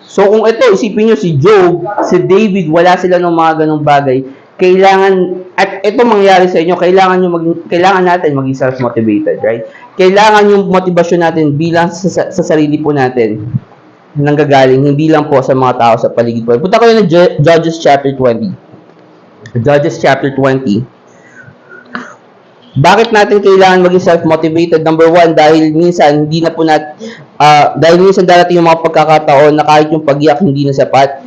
So, kung ito, isipin nyo si Job, si David, wala sila ng mga ganong bagay, kailangan, at ito mangyari sa inyo, kailangan natin maging self-motivated, right? Kailangan yung motivasyon natin bilang sa sarili po natin nanggagaling, hindi lang po sa mga tao sa paligid po. Punta ko yun ng Judges chapter 20. Judges chapter 20. Bakit natin kailangan maging self-motivated? Number one, dahil minsan dahil minsan darating yung mga pagkakataon na kahit yung pag-iyak hindi na sapat.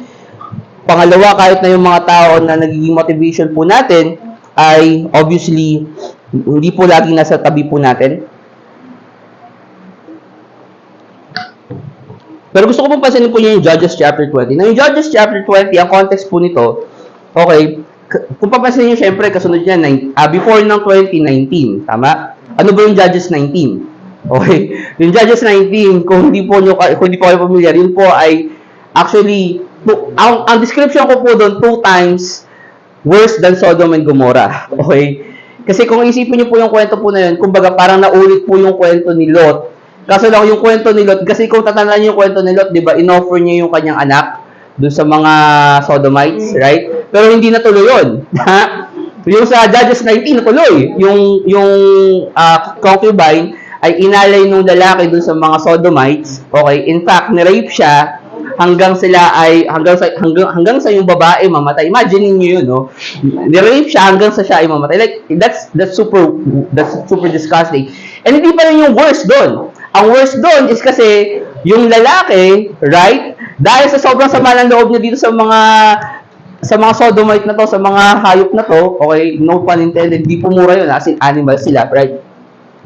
Pangalawa, kahit na yung mga tao na nagiging motivation po natin ay obviously hindi po lagi nasa tabi po natin. Pero gusto ko pong pansinin po yung Judges chapter 20. Na yung Judges chapter 20, ang context po nito, okay, kung papansinin nyo, syempre, kasunod niya, before ng 2019, tama? Ano ba yung Judges 19? Okay? Yung Judges 19, kung hindi po kayo familiar, yun po ay actually, ang description ko po doon, 2 times worse than Sodom and Gomorrah. Okay? Kasi kung isipin niyo po yung kwento po na yun, kumbaga parang naulit po yung kwento ni Lot. Kaso lang yung kwento ni Lot, kasi kung tatandaan niyo yung kwento ni Lot, di ba, inoffer niya yung kanyang anak dun sa mga Sodomites, right? Pero hindi natuloy yun. Yung sa Judges 19 natuloy. Yung concubine ay inalay nung lalaki dun sa mga Sodomites. Okay? In fact, ni-rape siya hanggang hanggang sa yung babae mamatay. Imagine niyo yun, no? Ni-rape siya hanggang sa siya ay mamatay. Like that's super disgusting. And hindi pa rin yung worst doon. Ang worst doon is kasi yung lalaki, right? Dahil sa sobrang sama ng loob niya dito sa mga Sodomite na to, sa mga hayop na to, okay, no pun intended, di po mura yun, as in animals sila, right?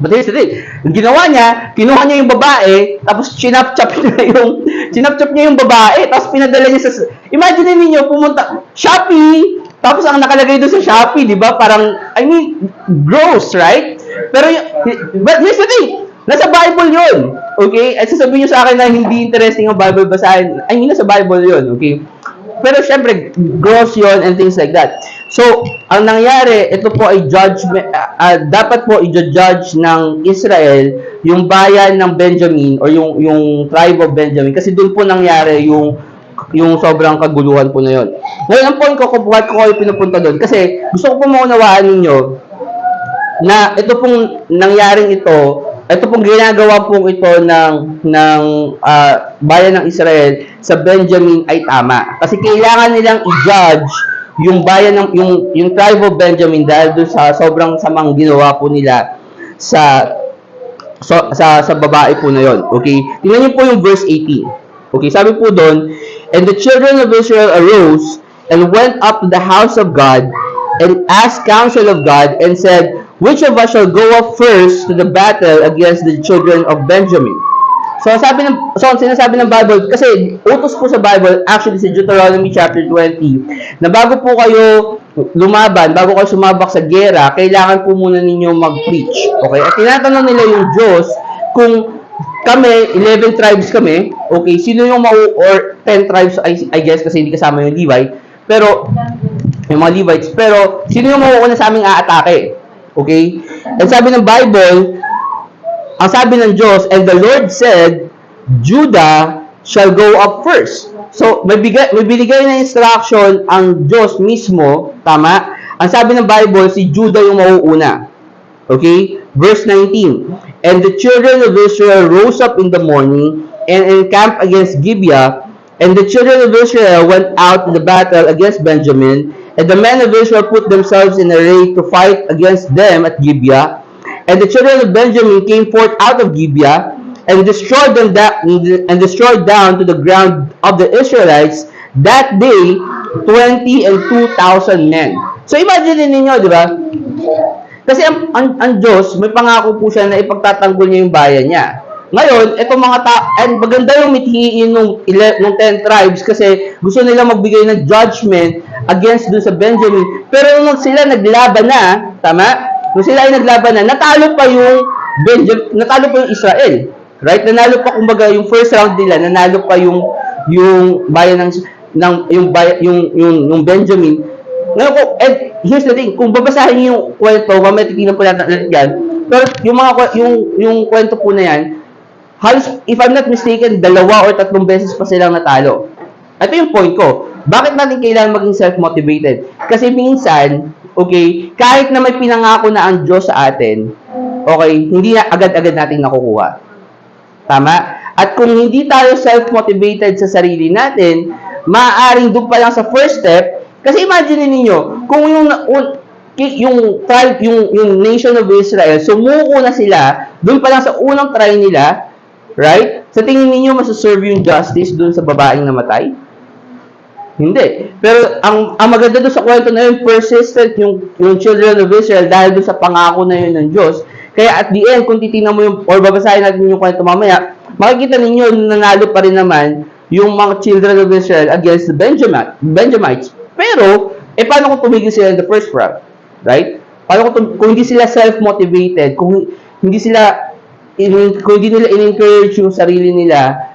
But here's the thing, yung ginawa niya, kinuha niya yung babae, tapos chinap-chop niya yung babae, tapos pinadala niya sa, imagine niyo pumunta, Shopee, tapos ang nakalagay doon sa Shopee, di ba, parang, I mean, gross, right? Pero, but here's the thing, nasa Bible yun, okay? At sasabihin niyo sa akin na hindi interesting ang Bible basahin, I mean, nasa Bible yun, okay? Pero syempre, gross yun and things like that. So, ang nangyari, ito po ay judgment, dapat po i-judge ng Israel yung bayan ng Benjamin or yung tribe of Benjamin kasi doon po nangyari yung sobrang kaguluhan po na yun. Ngayon, ang point ko, bakit ko kayo pinupunta doon? Kasi gusto ko po maunawaan ninyo na ito pong nangyaring ito pong ginagawa pong ito ng bayan ng Israel sa Benjamin ay tama. Kasi kailangan nilang i-judge yung bayan ng yung tribe of Benjamin dahil doon sa sobrang samang ginawa po nila sa babae po na yon. Okay? Tingnan niyo po yung verse 18. Okay, sabi po doon, and the children of Israel arose and went up to the house of God and asked counsel of God and said, which of us shall go up first to the battle against the children of Benjamin? So sinasabi ng Bible, kasi utos po sa Bible, actually sa Deuteronomy chapter 20, na bago po kayo lumaban, bago kayo sumabak sa gera, kailangan po muna ninyo mag-preach. Okay? At tinatanong nila yung Diyos kung kami, 11 tribes kami, okay, sino yung or 10 tribes, I guess, kasi hindi kasama yung Levite, pero, yung mga Levites, pero, sino yung mauuna sa aming aatake? Okay? And sabi ng Bible, ang sabi ng Diyos, and the Lord said, Judah shall go up first. So, may binigay na instruction ang Diyos mismo, tama? Ang sabi ng Bible, si Judah yung mauuna. Okay? Verse 19, and the children of Israel rose up in the morning and encamped against Gibeah, and the children of Israel went out to the battle against Benjamin, and the men of Israel put themselves in array to fight against them at Gibeah. And the children of Benjamin came forth out of Gibeah and destroyed down to the ground of the Israelites that day 20 and 2,000 men. So imagine ninyo, di ba? Kasi ang Diyos, may pangako po siya na ipagtatanggol niya yung bayan niya. Ngayon, itong mga and maganda yung mithiin ng 10 tribes kasi gusto nila magbigay ng judgment against dun sa Benjamin. Pero nung sila naglaban na, tama? Nung sila ay naglaban na, natalo pa yung Israel. Right? Nanalo pa kumbaga yung first round nila, nanalo pa yung bayan yung Benjamin. Ngayon po, and here's the thing, kung babasahin niyo yung kwento, mamaya titignan po natin yan. Pero yung kwento po na yan, halos, if I'm not mistaken, 2 or 3 beses pa silang natalo. Ito yung point ko. Bakit natin kailangan maging self-motivated? Kasi minsan, okay, kahit na may pinangako na ang Diyos sa atin, okay, hindi na agad-agad natin nakukuha. Tama? At kung hindi tayo self-motivated sa sarili natin, maaaring doon pa lang sa first step, kasi imagine niyo kung yung tribe, yung nation of Israel, sumuko na sila, doon pa lang sa unang try nila, right? Sa tingin niyo masaserve yung justice doon sa babaeng namatay? Hindi. Pero ang maganda doon sa kwento na yun, persistent yung children of Israel dahil doon sa pangako na yun ng Diyos. Kaya at the end, kung titingnan mo yung, or babasahin natin yung kwento mamaya, makikita ninyo nanalo pa rin naman yung mga children of Israel against the Benjamites. Pero, paano kung tumigil sila in the first round? Right? Paano kung hindi sila self-motivated, kung hindi sila kung hindi nila in-encourage yung sarili nila,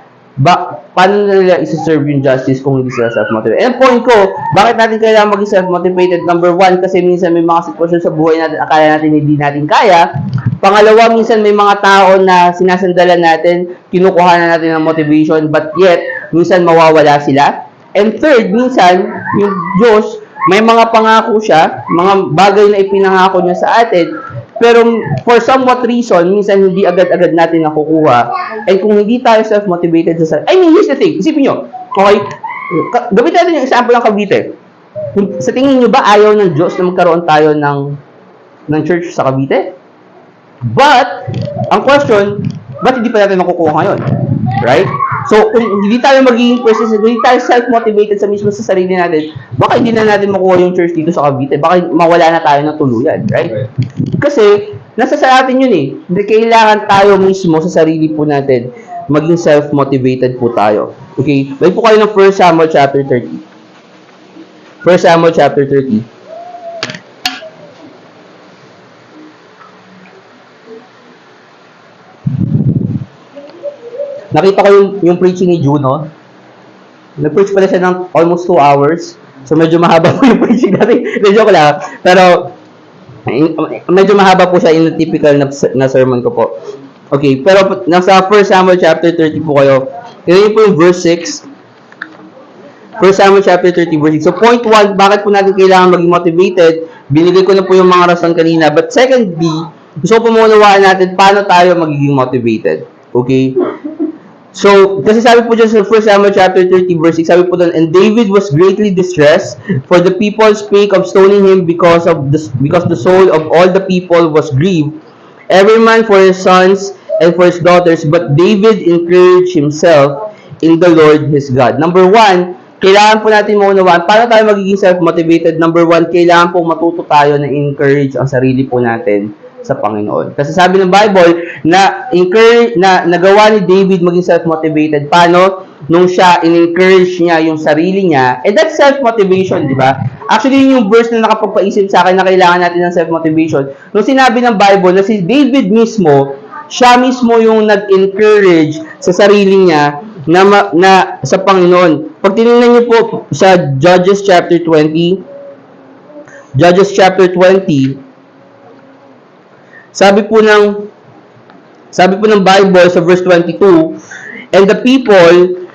paano nila isa-serve yung justice kung hindi sila self-motivated? And point ko, bakit natin kailangan maging self-motivated? Number one, kasi minsan may mga sitwasyon sa buhay natin, akala natin hindi natin kaya. Pangalawa, minsan may mga tao na sinasandalan natin, kinukuha na natin ng motivation, but yet, minsan mawawala sila. And third, minsan, yung Diyos, may mga pangako siya, mga bagay na ipinangako niya sa atin, pero for somewhat reason, minsan hindi agad-agad natin nakukuha. And kung hindi tayo self-motivated sa I mean, here's the thing. Isipin nyo. Okay? Gamitin natin yung example ng Cavite. Sa tingin nyo ba ayaw ng Diyos na magkaroon tayo ng church sa Cavite? But, ang question, ba't hindi pa natin nakukuha ngayon? Right? So, kung hindi tayo magiging persistent, hindi tayo self-motivated sa mismo sa sarili natin, baka hindi na natin makuha yung church dito sa Cavite. Baka mawala na tayo ng tuluyan. Right? Kasi, nasa sa atin yun eh. Hindi kailangan tayo mismo sa sarili po natin maging self-motivated po tayo. Okay? Balik po kayo ng 1 Samuel chapter 30. 1 Samuel chapter 30. Nakita ko yung preaching ni Juno. Nag-preach pala siya ng almost 2 hours. So, medyo mahaba po yung preaching natin. Joke lang. Pero, medyo mahaba po siya in the typical na sermon ko po. Okay, pero nasa 1 Samuel chapter 30 po kayo. Tignan niyo po yung verse 6. 1 Samuel chapter 30 verse 6. So point 1, bakit po natin kailangan maging motivated? Binigay ko na po yung mga rason kanina. But secondly, gusto ko po maunawaan natin paano tayo magiging motivated. Okay? So, kasi sabi po dyan sa 1 Samuel chapter 30 verse 6, sabi po doon, and David was greatly distressed, for the people spake of stoning him because the soul of all the people was grieved, every man for his sons and for his daughters, but David encouraged himself in the Lord his God. Number 1, kailangan po natin maunawaan, paano tayo magiging self-motivated? Number 1, kailangan po matuto tayo na encourage ang sarili po natin sa Panginoon. Kasi sabi ng Bible na nagawa ni David maging self-motivated. Paano? Nung siya in-encourage niya yung sarili niya. And that's self-motivation, di ba? Actually, yun yung verse na nakapagpaisip sa akin na kailangan natin ng self-motivation. Nung sinabi ng Bible na si David mismo, siya mismo yung nag-encourage sa sarili niya na sa Panginoon. Pag tinignan niyo po sa Judges chapter 20, sabi po ng Bible sa verse 22, and the people,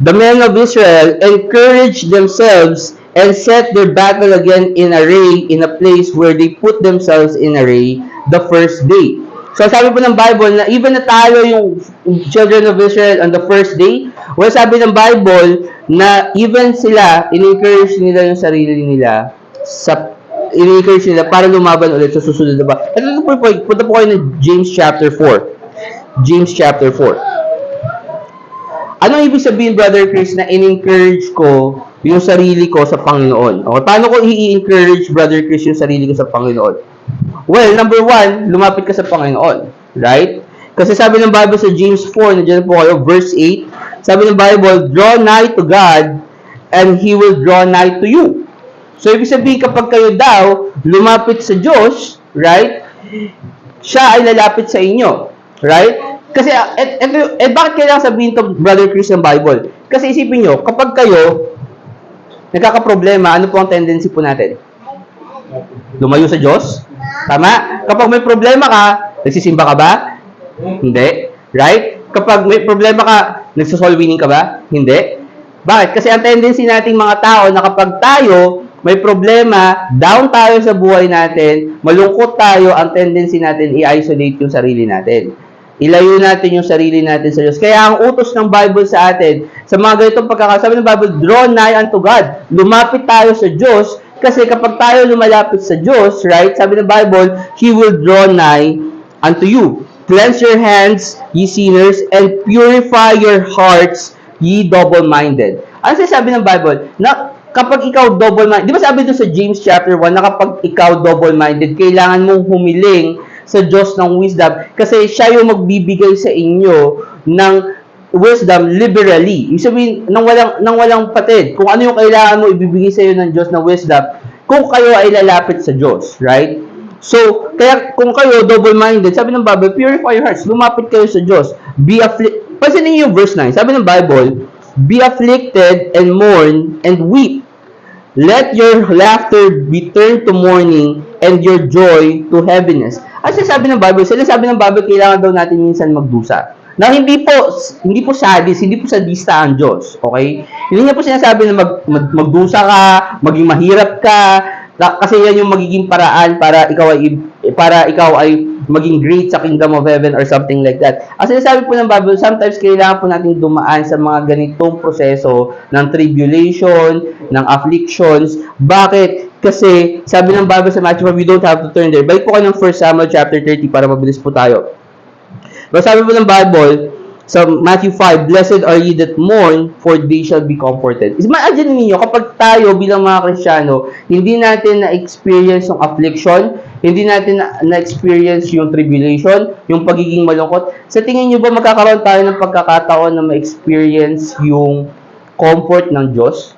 the men of Israel, encouraged themselves and set their battle again in array in a place where they put themselves in array the first day. So sabi po ng Bible na even na tayo yung children of Israel on the first day, well, sabi ng Bible na even sila, in-encourage nila yung sarili nila in-encourage nila para lumaban ulit sa susunod na ba. Ito po, punta po kayo ng James chapter 4. James chapter 4. Ano ibig sabihin, Brother Chris, na in-encourage ko yung sarili ko sa Panginoon? Okay, paano ko i-encourage, Brother Chris, yung sarili ko sa Panginoon? Well, number 1, lumapit ka sa Panginoon. Right? Kasi sabi ng Bible sa James 4, nandiyan po kayo, verse 8, sabi ng Bible, draw nigh to God, and He will draw nigh to you. So, ibig sabihin, kapag kayo daw lumapit sa Diyos, right, siya ay lalapit sa inyo. Right? Kasi, bakit kailangan sabihin to, Brother Chris, ng Bible? Kasi isipin nyo, kapag kayo nagkakaproblema, ano po ang tendency po natin? Lumayo sa Diyos? Tama? Kapag may problema ka, nagsisimba ka ba? Hindi. Right? Kapag may problema ka, nagsosoul winning ka ba? Hindi. Bakit? Kasi ang tendency nating mga tao na kapag tayo may problema, down tayo sa buhay natin, malungkot tayo, ang tendency natin i-isolate yung sarili natin. Ilayo natin yung sarili natin sa Diyos. Kaya ang utos ng Bible sa atin, sa mga ganitong pagkakasabi ng Bible, draw nigh unto God. Lumapit tayo sa Diyos, kasi kapag tayo lumalapit sa Diyos, right, sabi ng Bible, He will draw nigh unto you. Cleanse your hands, ye sinners, and purify your hearts, ye double-minded. Ano sabi ng Bible? Na kapag ikaw double-minded, di ba sabi doon sa James chapter 1, na kapag ikaw double-minded, kailangan mong humiling sa Diyos ng wisdom kasi siya yung magbibigay sa inyo ng wisdom liberally. Ibig sabihin, nang walang patid. Kung ano yung kailangan mo, ibibigay sa iyo ng Diyos na wisdom kung kayo ay lalapit sa Diyos. Right? So, kaya kung kayo double-minded, sabi ng Bible, purify your hearts, lumapit kayo sa Diyos. Be afflicted. Pansinin niyo yung verse 9. Sabi ng Bible, be afflicted and mourn and weep. Let your laughter be turned to mourning and your joy to heaviness. At sabi ng Bible, kailangan daw natin minsan magdusa. Now, hindi po sadista ang Diyos, okay? Hindi niya po sinasabi na magdusa ka, maging mahirap ka, kasi yan yung magiging paraan para ikaw ay maging great sa kingdom of heaven or something like that. As sinasabi po ng Bible, sometimes kailangan po natin dumaan sa mga ganitong proseso ng tribulation, ng afflictions. Bakit? Kasi sabi ng Bible sa Matthew 5, we don't have to turn there. Balik po kayo ng 1 Samuel chapter 30 para mabilis po tayo. Pero sabi po ng Bible, sa Matthew 5, blessed are ye that mourn, for they shall be comforted. Imagine niyo kapag tayo bilang mga Kristiyano, hindi natin na-experience yung affliction, hindi natin na-experience yung tribulation, yung pagiging malungkot, sa tingin niyo ba magkakaroon tayo ng pagkakataon na ma-experience yung comfort ng Diyos?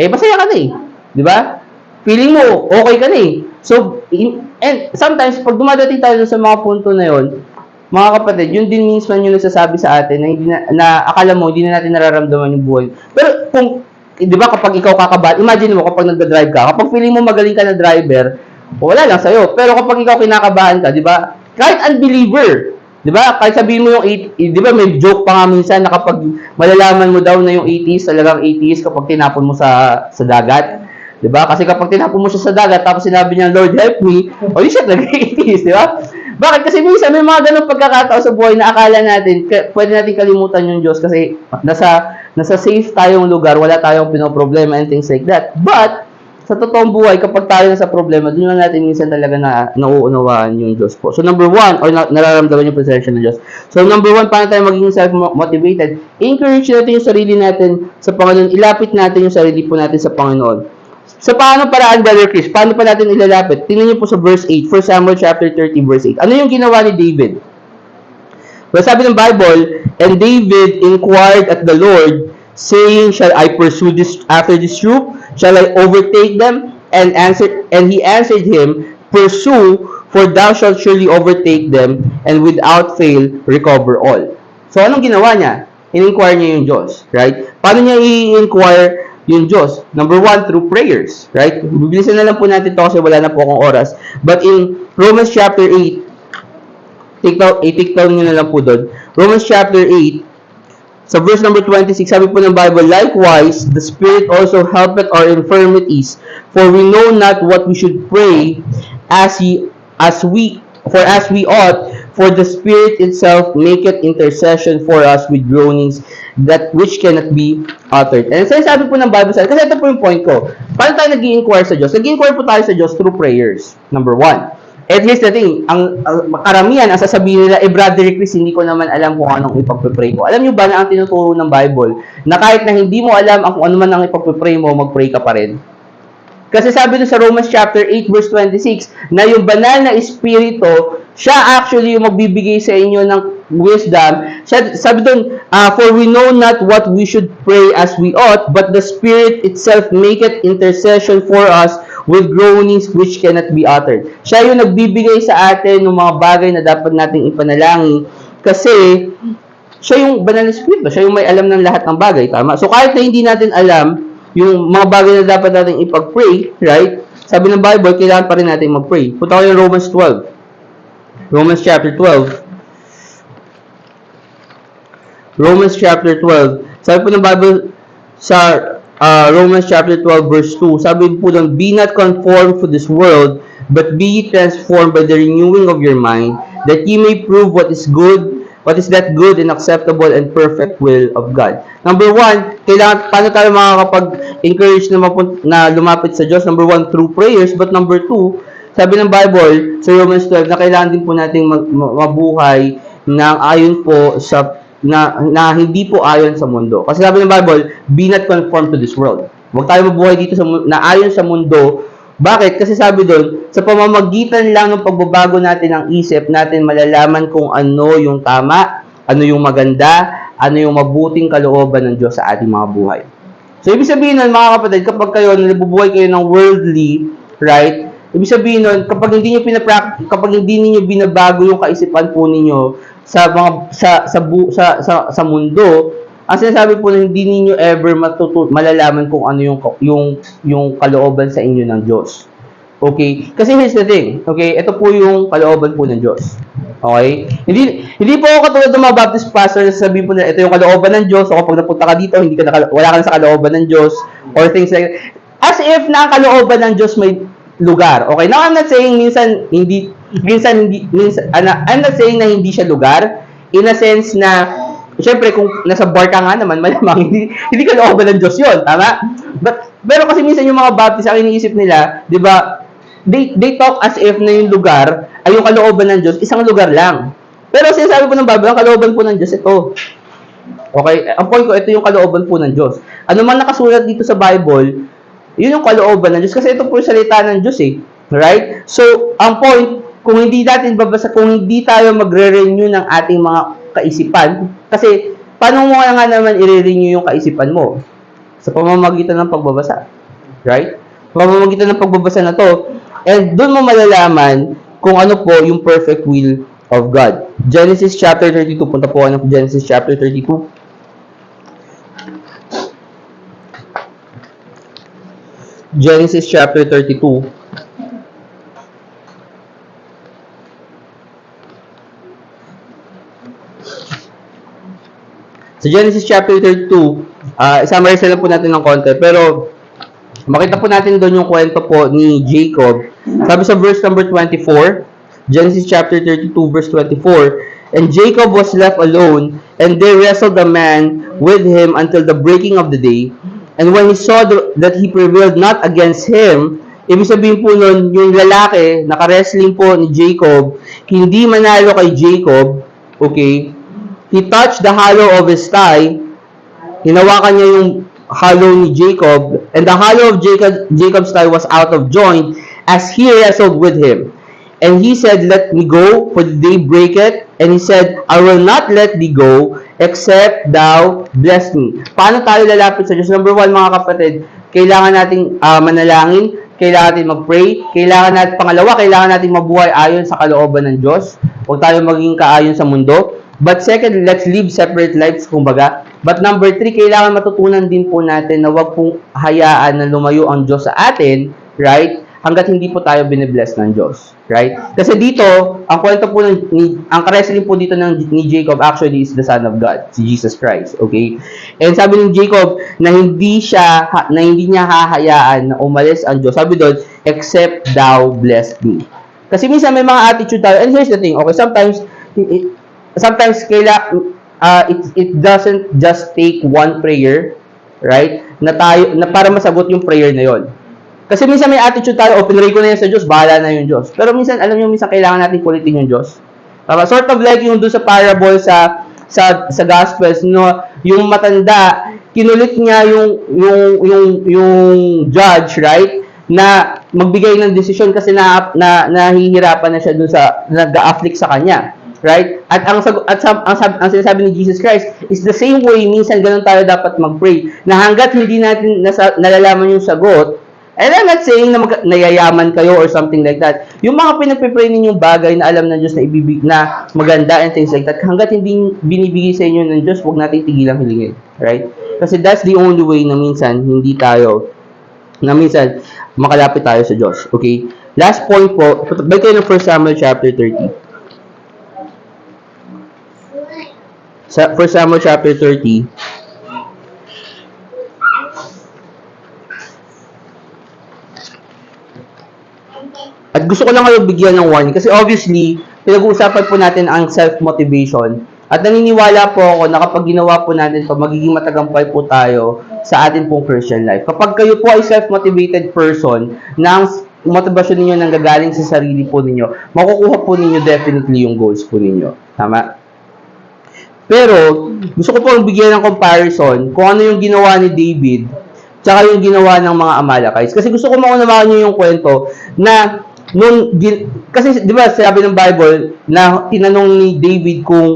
Masaya ka na eh. Di ba? Feeling mo, okay ka na eh. So, and sometimes, pag dumadating tayo sa mga punto na yon, mga kapatid, yun din minsan yung nagsasabi sa atin na akala mo, hindi na natin nararamdaman yung buhay. Pero kung, di ba, kapag ikaw kakabahan, imagine mo kapag nagda-drive ka, kapag feeling mo magaling ka na driver, wala lang sa'yo. Pero kapag ikaw kinakabahan ka, di ba, kahit unbeliever, di ba, kahit sabihin mo yung, di ba, may joke pa nga minsan na kapag malalaman mo daw na yung atheist, talagang atheist kapag tinapon mo sa dagat. Di ba? Kasi kapag tinapon mo siya sa dagat, tapos sinabi niya, Lord, help me, o yun siya talaga atheist, di ba? Bakit? Kasi minsan may mga ganong pagkakataon sa buhay na akala natin, pwede natin kalimutan yung Diyos kasi nasa safe tayong lugar, wala tayong pinoproblema and things like that. But, sa totoong buhay, kapag tayo nasa problema, doon lang natin minsan talaga nauunawaan yung Diyos po. So, number one, or nararamdaman yung presensya ng Diyos. So, number one, paano tayo maging self-motivated? Encourage natin yung sarili natin sa Panginoon. Ilapit natin yung sarili po natin sa Panginoon. So, paano paraan, Brother Chris? Paano pa natin ilalapit? Tingnan niyo po sa verse 8, 1 Samuel chapter 30, verse 8. Ano yung ginawa ni David? Well, sabi ng Bible, and David inquired at the Lord, saying, shall I pursue after this troop? Shall I overtake them? And he answered him, pursue, for thou shalt surely overtake them, and without fail recover all. So, anong ginawa niya? In-inquire niya yung Diyos, right? Paano niya i-inquire yung Diyos? Number one, through prayers, right? Bibilisan na lang po natin ito kasi wala na po akong oras. But in Romans chapter 8, take down nyo na lang po doon. Romans chapter 8, sa verse number 26, sabi po ng Bible, likewise, the Spirit also helpeth our infirmities, for we know not what we should pray as we ought, for the Spirit itself maketh intercession for us with groanings that which cannot be uttered. And sabi po ng Bible, kasi ito po yung point ko. Paano tayo nag-i-inquire sa Diyos? Nag-i-inquire po tayo sa Diyos through prayers. Number one. At least the thing, ang karamihan, ang sasabihin nila, Brother Chris, hindi ko naman alam kung anong ipagpipray ko. Alam nyo ba na ang tinuturo ng Bible, na kahit na hindi mo alam kung ano man ang ipagpipray mo, mag-pray ka pa rin? Kasi sabi doon sa Romans chapter 8 verse 26 na yung banal na espiritu, siya actually yung magbibigay sa inyo ng wisdom. Sabi doon, for we know not what we should pray as we ought, but the Spirit itself maketh intercession for us with groanings which cannot be uttered. Siya yung nagbibigay sa atin ng mga bagay na dapat nating ipanalangin kasi siya yung banal na espiritu, siya yung may alam ng lahat ng bagay, tama? So kahit na hindi natin alam yung mga bagay na dapat natin ipag-pray, right? Sabi ng Bible, kailangan pa rin natin mag-pray. Punta ko yung Romans 12. Romans chapter 12. Romans chapter 12. Sabi po ng Bible sa Romans chapter 12 verse 2. Sabi po doon, be not conformed to this world, but be ye transformed by the renewing of your mind, that ye may prove what is that good and acceptable and perfect will of God. Number one, paano tayo makakapag-encourage na lumapit sa Diyos? Number one, through prayers. But number two, sabi ng Bible sa Romans 12 na kailangan din po nating mabuhay na ayon po sa na hindi po ayon sa mundo. Kasi sabi ng Bible, be not conformed to this world. Huwag tayo mabuhay dito na ayon sa mundo. Bakit? Kasi sabi doon, sa pamamagitan lang ng pagbabago natin ng isip, natin malalaman kung ano yung tama, ano yung maganda, ano yung mabuting kalooban ng Diyos sa ating mga buhay. So, ibig sabihin nun, mga kapatid, kapag kayo, nabubuhay kayo ng worldly, right, Ibig sabihin nun, kapag hindi niyo binabago yung kaisipan po ninyo sa mga sa mundo, ang sinasabi po na hindi niyo ever malalaman kung ano yung kalooban sa inyo ng Diyos. Okay? Kasi here's the thing. Okay? Ito po yung kalooban po ng Diyos. Okay? Hindi po ako katulad ng mga Baptist pastors na sabihin po na ito yung kalooban ng Diyos, o kapag napunta ka dito, wala ka na sa kalooban ng Diyos, or things like that. As if na ang kalooban ng Diyos may lugar. Okay? Now, I'm not saying I'm not saying na hindi siya lugar, in a sense na, syempre, kung nasa bar ka nga naman, malamang, hindi kalooban ng Diyos yun. Tama? Pero kasi minsan yung mga Baptist, ang iniisip nila, di ba, they talk as if na yung lugar ay yung kalooban ng Diyos, isang lugar lang. Pero sinasabi po ng Bible, ang kalooban po ng Diyos ito. Okay? Ang point ko, ito yung kalooban po ng Diyos. Ano man nakasulat dito sa Bible, yun yung kalooban ng Diyos. Kasi ito po yung salita ng Diyos eh. Right? So, ang point, kung hindi natin babasa, kung hindi tayo magre-renew ng ating mga kaisipan, kasi paano mo nga naman i-renew yung kaisipan mo? Sa pamamagitan ng pagbabasa. Right? Sa pamamagitan ng pagbabasa na to, and doon mo malalaman kung ano po yung perfect will of God. Genesis chapter 32. Punta po ako ng Genesis chapter 32. Genesis chapter 32. Sa Genesis chapter 32, summarize na po natin ng konti, pero makita po natin doon yung kwento po ni Jacob. Sabi sa verse number 24, Genesis chapter 32, verse 24, and Jacob was left alone, and there wrestled a man with him until the breaking of the day. And when he saw that he prevailed not against him, ibig sabihin po nun, yung lalaki, naka-wrestling po ni Jacob, hindi manalo kay Jacob, okay, he touched the hollow of his thigh, hinawakan niya yung hollow ni Jacob, and the hollow of Jacob's thigh was out of joint as he wrestled with him. And he said, let me go, for the day breaketh. And he said, I will not let thee go, except thou bless me. Paano tayo lalapit sa Diyos? Number one, mga kapatid, kailangan nating manalangin, kailangan natin mag-pray, kailangan natin mabuhay ayon sa kalooban ng Diyos. Huwag tayo maging kaayon sa mundo. But second, let's live separate lives, kumbaga. But number three, kailangan matutunan din po natin na huwag pong hayaan na lumayo ang Diyos sa atin, right? Hanggat hindi po tayo binibless ng Diyos, right? Kasi dito, ang kwento po ang wrestling po dito ni Jacob actually is the Son of God, si Jesus Christ, okay? And sabi ni Jacob na hindi niya hahayaan na umalis ang Diyos. Sabi doon, except thou bless me. Kasi minsan may mga attitude tayo, and here's the thing, okay, sometimes it doesn't just take one prayer, right? Na para masagot yung prayer na yon. Kasi minsan may attitude tayo, pinray ko na yan sa Diyos, bahala na yung Diyos. Pero minsan, alam nyo, minsan kailangan natin kulitin yung Diyos. Sort of like yung doon sa parable sa Gospels, no, yung matanda, kinulit niya yung judge, right? Na magbigay ng desisyon kasi nahihirapan na siya doon sa nag-afflict sa kanya. Right? At ang sinasabi ni Jesus Christ is the same way, minsan ganun tayo dapat mag-pray. Na hanggat hindi natin nalalaman yung sagot, and I'm not saying na nayayaman kayo or something like that. Yung mga pinagpipray ninyong bagay na alam ng Diyos na maganda and things like that, hanggat hindi binibigay sa inyo ng Diyos, huwag natin tigilang hilingin. Right? Kasi that's the only way na minsan makalapit tayo sa Diyos. Okay? Last point po, balik kayo ng 1 Samuel chapter 30. Sa 1 Samuel chapter 30, at gusto ko lang kayo bigyan ng warning kasi obviously, pinag-uusapan po natin ang self-motivation at naniniwala po ako na kapag ginawa po natin ito, magiging matagumpay po tayo sa atin pong Christian life. Kapag kayo po ay self-motivated person na ang motivation ninyo nang gagaling sa sarili po ninyo, makukuha po ninyo definitely yung goals po ninyo. Tama? Pero, gusto ko po bigyan ng comparison kung ano yung ginawa ni David tsaka yung ginawa ng mga Amalekites. Kasi gusto ko maunawaan nyo yung kwento na kasi di ba sabi ng Bible na tinanong ni David kung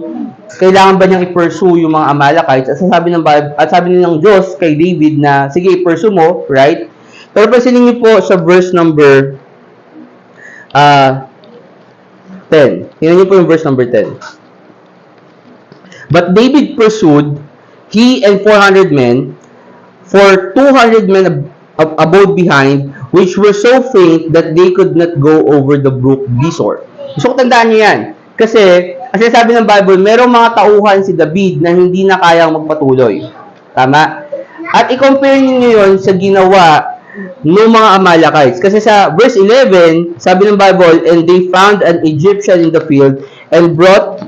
kailangan ba niyang i-pursue yung mga Amalekites at sabi ng Bible at sabi ng Diyos kay David na sige i-pursue mo, right? Pero pansinin niyo po sa verse number 10. Tingnan niyo po yung verse number 10. But David pursued, he and 400 men, for 200 men abode behind, which were so faint that they could not go over the brook Besor. Gusto ko tandaan niyo yan. Kasi sabi ng Bible, merong mga tauhan si David na hindi na kayang magpatuloy. Tama? At i-compare niyo yun sa ginawa ng mga Amalekites. Kasi sa verse 11, sabi ng Bible, and they found an Egyptian in the field and brought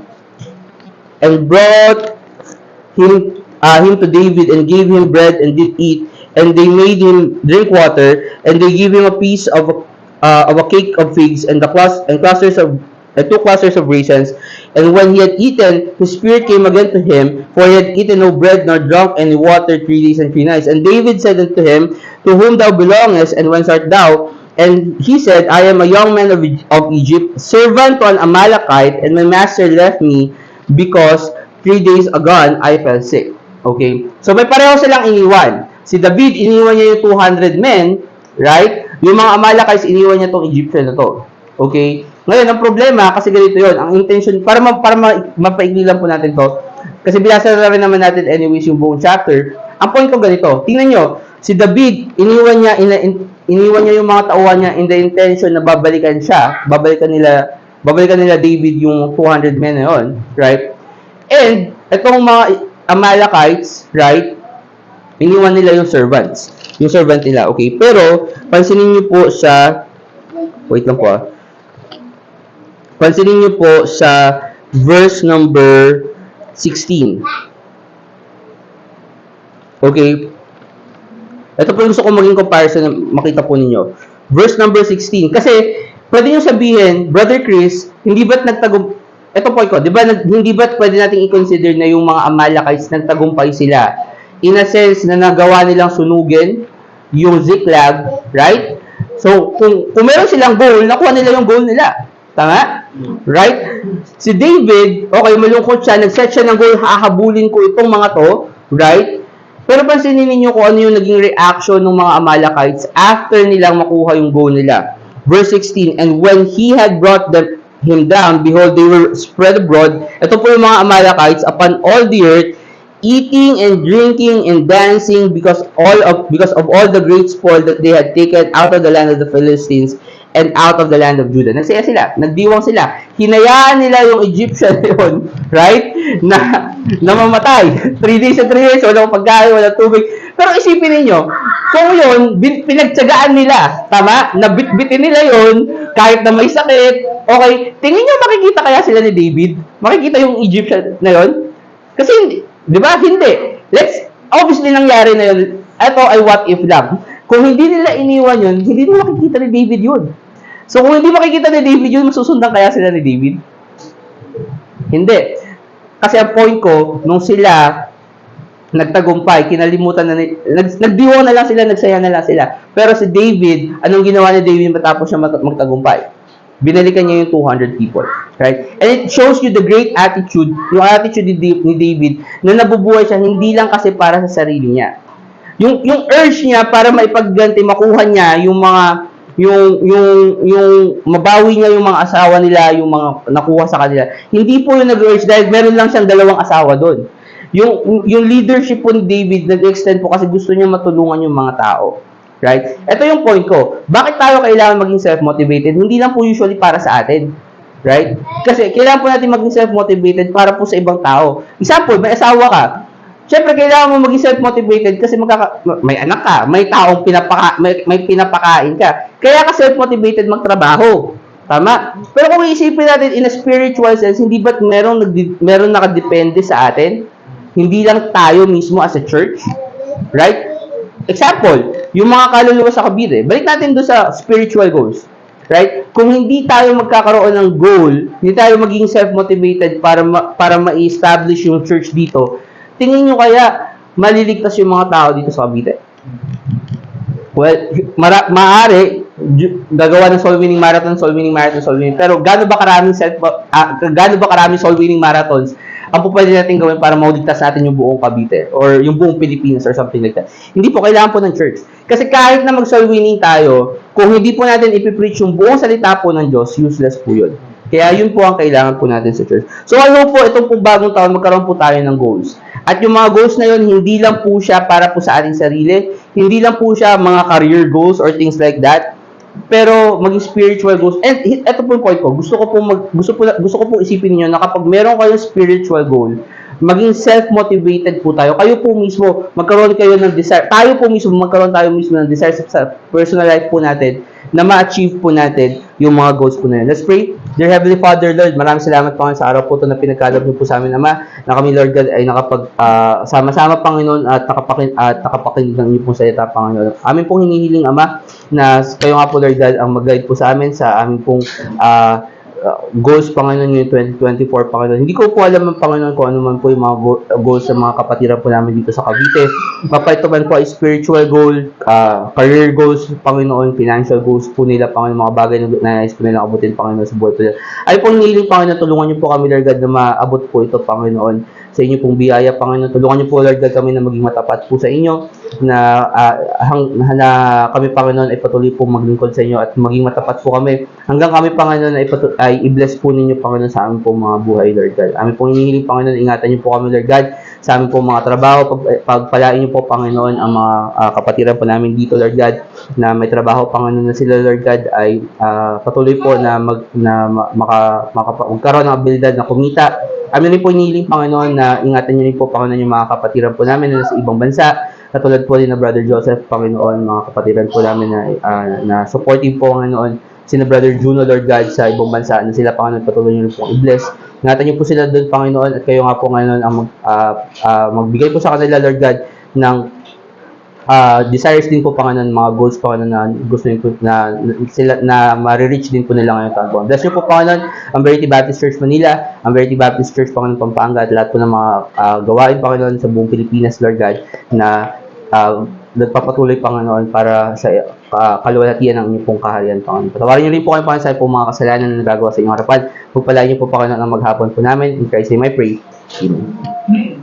him to David and gave him bread and did eat, and they made him drink water, and they gave him a piece of a cake of figs and two clusters of raisins. And when he had eaten, his spirit came again to him, for he had eaten no bread nor drunk any water 3 days and 3 nights. And David said unto him, to whom thou belongest, and whence art thou? And he said, I am a young man of Egypt, servant to an Amalekite, and my master left me because 3 days agone I fell sick. Okay? So may pareho silang iniwan. Si David, iniwan niya yung 200 men, right? Yung mga Amalekites, iniwan niya tong Egyptian na to. Okay? Ngayon, ang problema, kasi ganito yon, ang intention, para mapaigli lang po natin to, kasi binasa na rin naman natin anyways yung buong chapter, ang point ko ganito, tingnan nyo, si David, iniwan niya yung mga tauhan niya in the intention na babalikan nila David yung 200 men na yun, right? And, itong mga Amalekites, right, iniwan nila yung servant nila, okay? Pero, pansinin niyo po sa, wait lang po pansinin niyo po sa verse number 16. Okay? Ito po yung gusto ko maging comparison na makita po ninyo. Verse number 16. Kasi, pwede nyo sabihin, Brother Chris, hindi ba't ito po ito, hindi ba't pwede natin i-consider na yung mga Amalekites nagtagumpay sila? In a sense na nagawa nilang sunugin yung Ziklag, right? So, kung meron silang goal, nakuha nila yung goal nila. Tama? Right? Si David, okay, malungkot siya, nag-set siya ng goal, hahabulin ko itong mga to, right? Pero pansinin ninyo kung ano yung naging reaction ng mga Amalekites after nilang makuha yung goal nila. Verse 16, and when he had brought him down, behold, they were spread abroad. Ito po yung mga Amalekites upon all the earth, eating and drinking and dancing because of all the great spoil that they had taken out of the land of the Philistines and out of the land of Judah. Nagsaya sila, nagdiwang sila. Hinayaan nila yung Egyptian yun, right? Na mamatay. 3 days and 3 days, walang pagkain, walang tubig. Pero isipin niyo, kung yun, pinagtsagaan nila, tama? Nabitbitin nila yun, kahit na may sakit. Okay, tingin niyo makikita kaya sila ni David? Makikita yung Egyptian na yun? Kasi hindi, di ba? Hindi. Obviously nangyari na yun. Ito ay what if lang. Kung hindi nila iniwan yun, hindi nila makikita ni David yun. So, kung hindi makikita ni David yun, masusundan kaya sila ni David? Hindi. Kasi ang point ko, nung sila nagtagumpay, kinalimutan na nagdiwang na lang sila, nagsaya na lang sila. Pero si David, anong ginawa ni David matapos siya magtagumpay? Binalikan niya yung 200 people. Right? And it shows you the great attitude, yung attitude ni David, na nabubuhay siya hindi lang kasi para sa sarili niya. Yung urge niya para maipagganti, makuha niya yung mga yung mabawi niya yung mga asawa nila, yung mga nakuha sa kanila. Hindi po yung nag-urge dahil meron lang siyang 2 asawa doon. Yung leadership po ni David nag-extend po kasi gusto niya matulungan yung mga tao. Right? Ito yung point ko. Bakit tayo kailangan maging self-motivated? Hindi lang po usually para sa atin. Right? Kasi kailangan po natin maging self-motivated para po sa ibang tao. Example, may asawa ka. Siyempre, kailangan mo maging self-motivated kasi may anak ka, may taong may pinapakain ka. Kaya ka self-motivated magtrabaho. Tama? Pero kung iisipin natin in a spiritual sense, hindi ba't meron nakadepende sa atin? Hindi lang tayo mismo as a church? Right? Example, yung mga kaluluwa sa Cavite. Balik natin doon sa spiritual goals. Right? Kung hindi tayo magkakaroon ng goal, hindi tayo maging self-motivated para ma-establish yung church dito, tingin nyo kaya maliligtas yung mga tao dito sa Cavite? Well, maaari gagawa ng soul-winning marathon. Pero gaano ba karaming soul-winning marathons ang po pwede natin gawin para mauligtas natin yung buong Cavite or yung buong Pilipinas or something like that. Hindi po kailangan po ng church. Kasi kahit na mag-soul winning tayo, kung hindi po natin ipipreach yung buong salita po ng Diyos, useless po yun. Kaya yun po ang kailangan po natin sa church. So ano po, itong po bagong taon, magkaroon po tayo ng goals. At yung mga goals na yun, hindi lang po siya para po sa ating sarili, hindi lang po siya mga career goals or things like that, pero maging spiritual goals. And ito po yung point ko. Gusto ko po isipin niyo na kapag meron kayong spiritual goal, maging self-motivated po tayo. Kayo po mismo, magkaroon kayo ng desire. Magkaroon tayo mismo ng desire sa personal life po natin na ma-achieve po natin yung mga goals po na yun. Let's pray. Dear Heavenly Father, Lord, maraming salamat po sa araw po ito na pinagkaloob niyo po sa amin, Ama, na kami, Lord God, ay sama-sama, Panginoon, at nakapakinig ng inyong pong salita, Panginoon. Amin pong hinihiling, Ama, na kayo nga po, Lord God, ang mag-guide po sa amin sa aming pong goals, Panginoon, yung 2024, Panginoon. Hindi ko po alam, Panginoon, kung ano man po yung mga goals sa mga kapatiran po namin dito sa Cavite. Mapa ito man po ay spiritual goal, career goals, Panginoon, financial goals po nila, Panginoon, mga bagay na nais po nila abutin, Panginoon, sa buhay po nila. Ay pong niling, Panginoon, tulungan niyo po kami, Lord God, na maabot po ito, Panginoon, sa inyo pong biyaya, Panginoon. Tulungan niyo po, Lord God, kami na maging matapat po sa inyo, na kami, Panginoon, ay patuloy po maglingkod sa inyo at maging matapat po kami hanggang kami, Panginoon, ay i-bless po ninyo, Panginoon, sa amin pong mga buhay, Lord God. Amin pong hinihiling, Panginoon, ingatan niyo po kami, Lord God, sa amin pong mga trabaho. Pagpalain niyo po, Panginoon, ang mga kapatiran po namin dito, Lord God, na may trabaho, Panginoon, na sila, Lord God, ay patuloy po na magkaroon ng abilidad na kumita. Amin rin po hinihiling, Panginoon, na ingatan niyo rin po, Panginoon, yung mga kapatiran po namin na nasa ibang bansa, katulad po din na Brother Joseph, Panginoon, mga kapatiran po namin na supportive po, Panginoon, sina Brother Juno, Lord God, sa ibang bansa, na sila, Panginoon, patuloy niyo rin po i-bless. Ingatan niyo po sila doon, Panginoon, at kayo nga po, Panginoon, ang magbigay po sa kanila, Lord God, ng desires din po, Panginoon, mga goals, Panginoon, na gusto niyo po na ma-reach din po nila ngayong taon. Bless niyo po, Panginoon, ang Verity Baptist Church Manila, ang Verity Baptist Church, Panginoon, Pampanga, at lahat po ng mga gawain, Panginoon, sa buong Pilipinas, Lord God, na nagpapatuloy, Panginoon, para sa kaluwalhatian ng inyong pong kaharian, Panginoon. Patawarin niyo rin po kayo, Panginoon, sa pong mga kasalanan na nagagawa sa inyong harapan. Pagpalain niyo po, Panginoon, ang maghapon po namin. In Christ's name I pray. Amen.